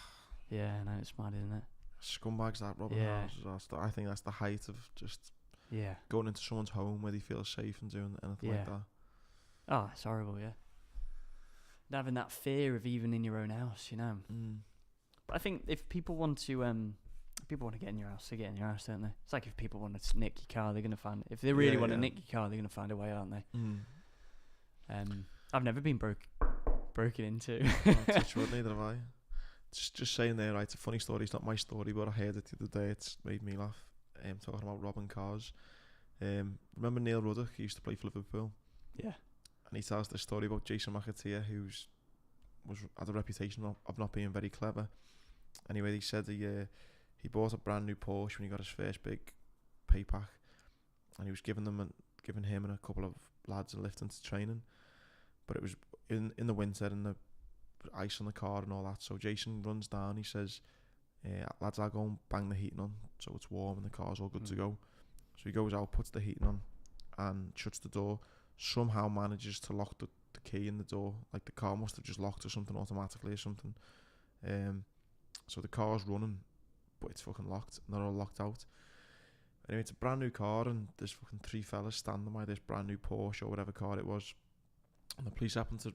Yeah, I know, it's mad, isn't it? Scumbags that robbing houses. I think that's the height of just going into someone's home where they feel safe and doing anything like that. Oh, it's horrible, yeah. And having that fear of even in your own house, you know. But I think if people want to get in your house, they get in your house, don't they? It's like if people want to nick your car, they're gonna find. If they really want to nick your car, they're gonna find a way, aren't they? I've never been broken into. Touch wood, neither have I. Just saying there, right? It's a funny story. It's not my story, but I heard it the other day. It's made me laugh. Talking about robbing cars. Remember Neil Ruddock? He used to play for Liverpool. Yeah. And he tells the story about Jason McAteer, had a reputation of not being very clever. Anyway, he said he bought a brand new Porsche when he got his first big pay pack, and he was giving him and a couple of lads a lift into training. But it was in the winter and the ice on the car and all that. So Jason runs down. He says, "Lads, I'll go and bang the heating on so it's warm and the car's all good to go." So he goes out, puts the heating on, and shuts the door. Somehow manages to lock the key in the door. Like the car must have just locked or something automatically or something. So the car's running, but it's fucking locked. And they're all locked out. Anyway, it's a brand new car, and there's fucking 3 fellas standing by this brand new Porsche or whatever car it was. And the police happen to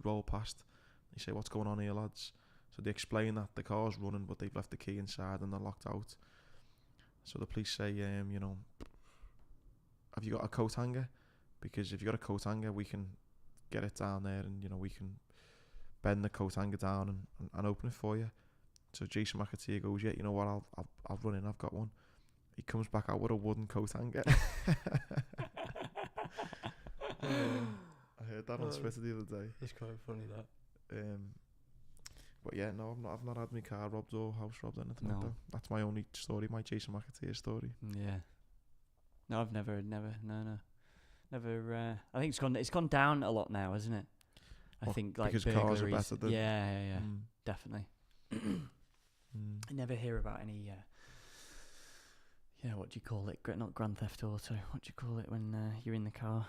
roll past. They say, "What's going on here, lads?" So they explain that the car's running, but they've left the key inside and they're locked out. So the police say, you know, "Have you got a coat hanger? Because if you got a coat hanger, we can get it down there, and you know we can bend the coat hanger down and open it for you." So Jason McAteer goes, "Yeah, you know what? I'll run in. I've got one." He comes back out with a wooden coat hanger. I heard that on Twitter the other day. It's quite funny that. But yeah, no, I've not had my car robbed or house robbed or anything like that. That's my only story, my Jason McAteer story. Yeah. No, I've never. Never. I think it's gone down a lot now, hasn't it? I think like because burglaries. cars are better than Yeah. Definitely. I never hear about any. What do you call it? Not Grand Theft Auto. What do you call it when you're in the car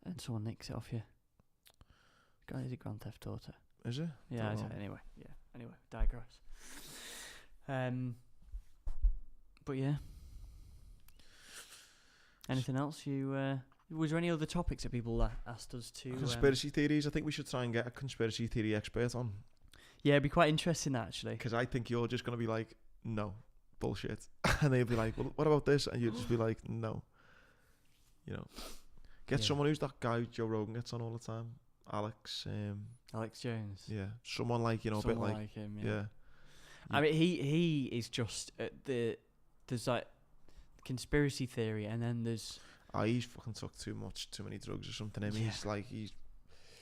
and someone nicks it off you? Is it Grand Theft Auto? Is it? Yeah. Anyway, digress. But yeah. Anything else was there any other topics that people asked us to? Conspiracy theories. I think we should try and get a conspiracy theory expert on. Yeah, it'd be quite interesting actually. Because I think you're just going to be like, "No, bullshit." And they'll be like, "Well, what about this?" And you'll just be like, "No." You know. Get someone who's that guy Joe Rogan gets on all the time. Alex Jones. Yeah. Someone like, you know, someone a bit like him, yeah. I mean he is just there's like conspiracy theory, and then there's he's fucking took too many drugs or something. I mean,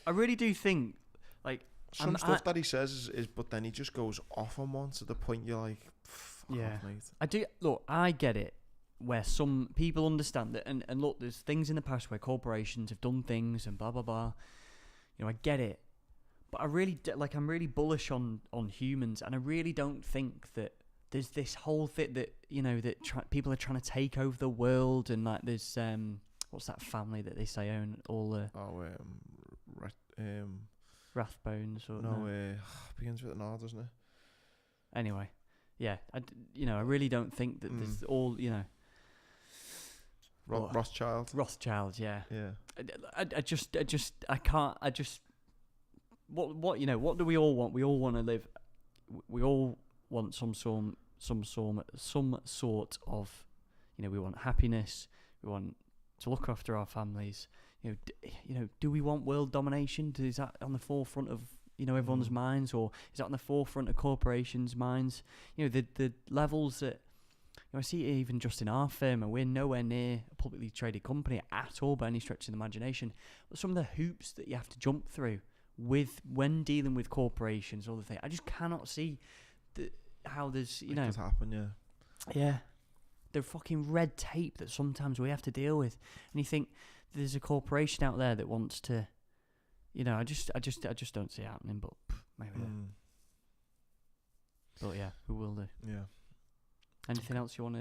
I really do think like some stuff that he says is, but then he just goes off on one to the point you're like, fuck off, mate. I do. Look, I get it. where some people understand that, and look, there's things in the past where corporations have done things and blah blah blah. You know, I get it, but I'm really bullish on humans, and I really don't think that there's this whole thing that, you know, that people are trying to take over the world, and like there's what's that family that they say own all the Rathbones or begins with an R, doesn't it? Anyway, yeah, I really don't think that there's all, you know. Rothschild, yeah. Yeah. What do we all want? We all want to live. We all want some sort of, you know, we want happiness. We want to look after our families. You know, do we want world domination? Is that on the forefront of, you know, everyone's minds, or is that on the forefront of corporations' minds? You know, the levels that, you know, I see it even just in our firm, and we're nowhere near a publicly traded company at all by any stretch of the imagination. But some of the hoops that you have to jump through when dealing with corporations, all the things, I just cannot see how there's, you know, could happen, yeah. Yeah, the fucking red tape that sometimes we have to deal with, and you think there's a corporation out there that wants to, you know, I just don't see it happening, but maybe. But yeah, we will do. Yeah. Anything else you want to?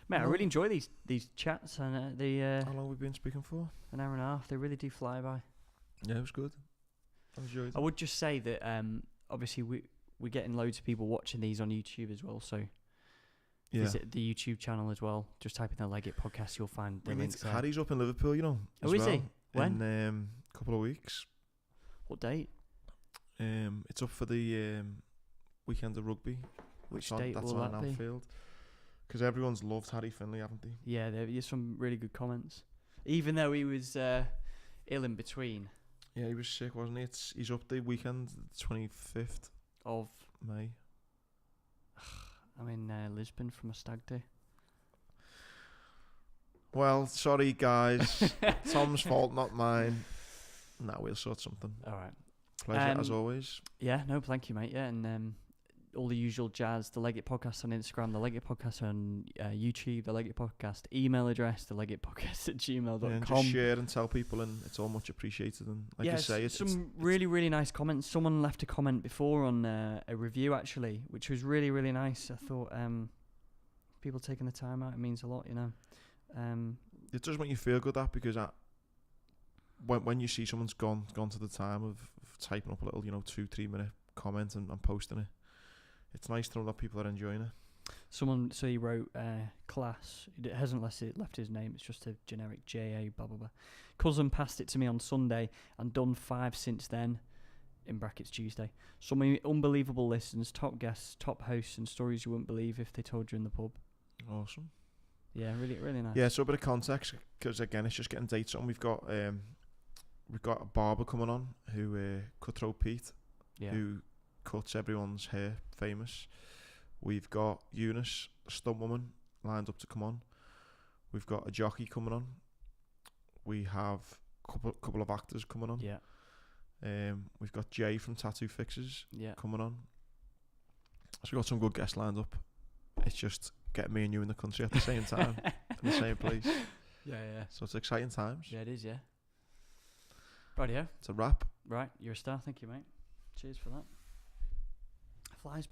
Mate, I really enjoy these chats, and how long have we been speaking for? An hour and a half. They really do fly by. Yeah, it was good. I enjoyed it. I would just say that obviously we're getting loads of people watching these on YouTube as well, so visit the YouTube channel as well. Just type in the Leg It podcast, you'll find the links there. Harry's up in Liverpool, you know. Oh, is he? When? In a couple of weeks. What date? It's up for the weekend of rugby. Which date will that be? Anfield. Because everyone's loved Harry Finlay, haven't they? Yeah, there's some really good comments. Even though he was ill in between. Yeah, he was sick, wasn't he? He's up the weekend, 25th of May. I'm in Lisbon from a stag do. Well, sorry guys. Tom's fault, not mine. Nah, we'll sort something. All right. Pleasure as always. Yeah, no, thank you, mate. Yeah, and all the usual jazz. The Leg It Podcast on Instagram, the Leg It Podcast on YouTube, the Leg It Podcast email address, the legitpodcast@gmail.com. Yeah, and just share and tell people, and it's all much appreciated. And like you say, it's really, really nice comments. Someone left a comment before on a review actually, which was really, really nice. I thought people taking the time out, it means a lot, you know. It does make you feel good, that, because when you see someone's gone to the time of typing up a little, you know, 2-3 minute comment and posting it, it's nice to know that people are enjoying it. So he wrote class. It hasn't left his name. It's just a generic JA blah blah blah. Cousin passed it to me on Sunday and done 5 since then. In brackets Tuesday. Some unbelievable listens, top guests, top hosts, and stories you wouldn't believe if they told you in the pub. Awesome. Yeah, really, really nice. Yeah, so a bit of context, because again, it's just getting dates on. We've got a barber coming on who Cutthroat Pete, who cuts everyone's hair, famous. We've got Eunice, a stunt woman, lined up to come on. We've got a jockey coming on. We have a couple of actors coming on. Yeah. We've got Jay from Tattoo Fixers coming on. So we've got some good guests lined up. It's just getting me and you in the country at the same time, in the same place. Yeah. So it's exciting times. Yeah, it is, yeah. Rightio. It's a wrap. Right, you're a star. Thank you, mate. Cheers for that. Flies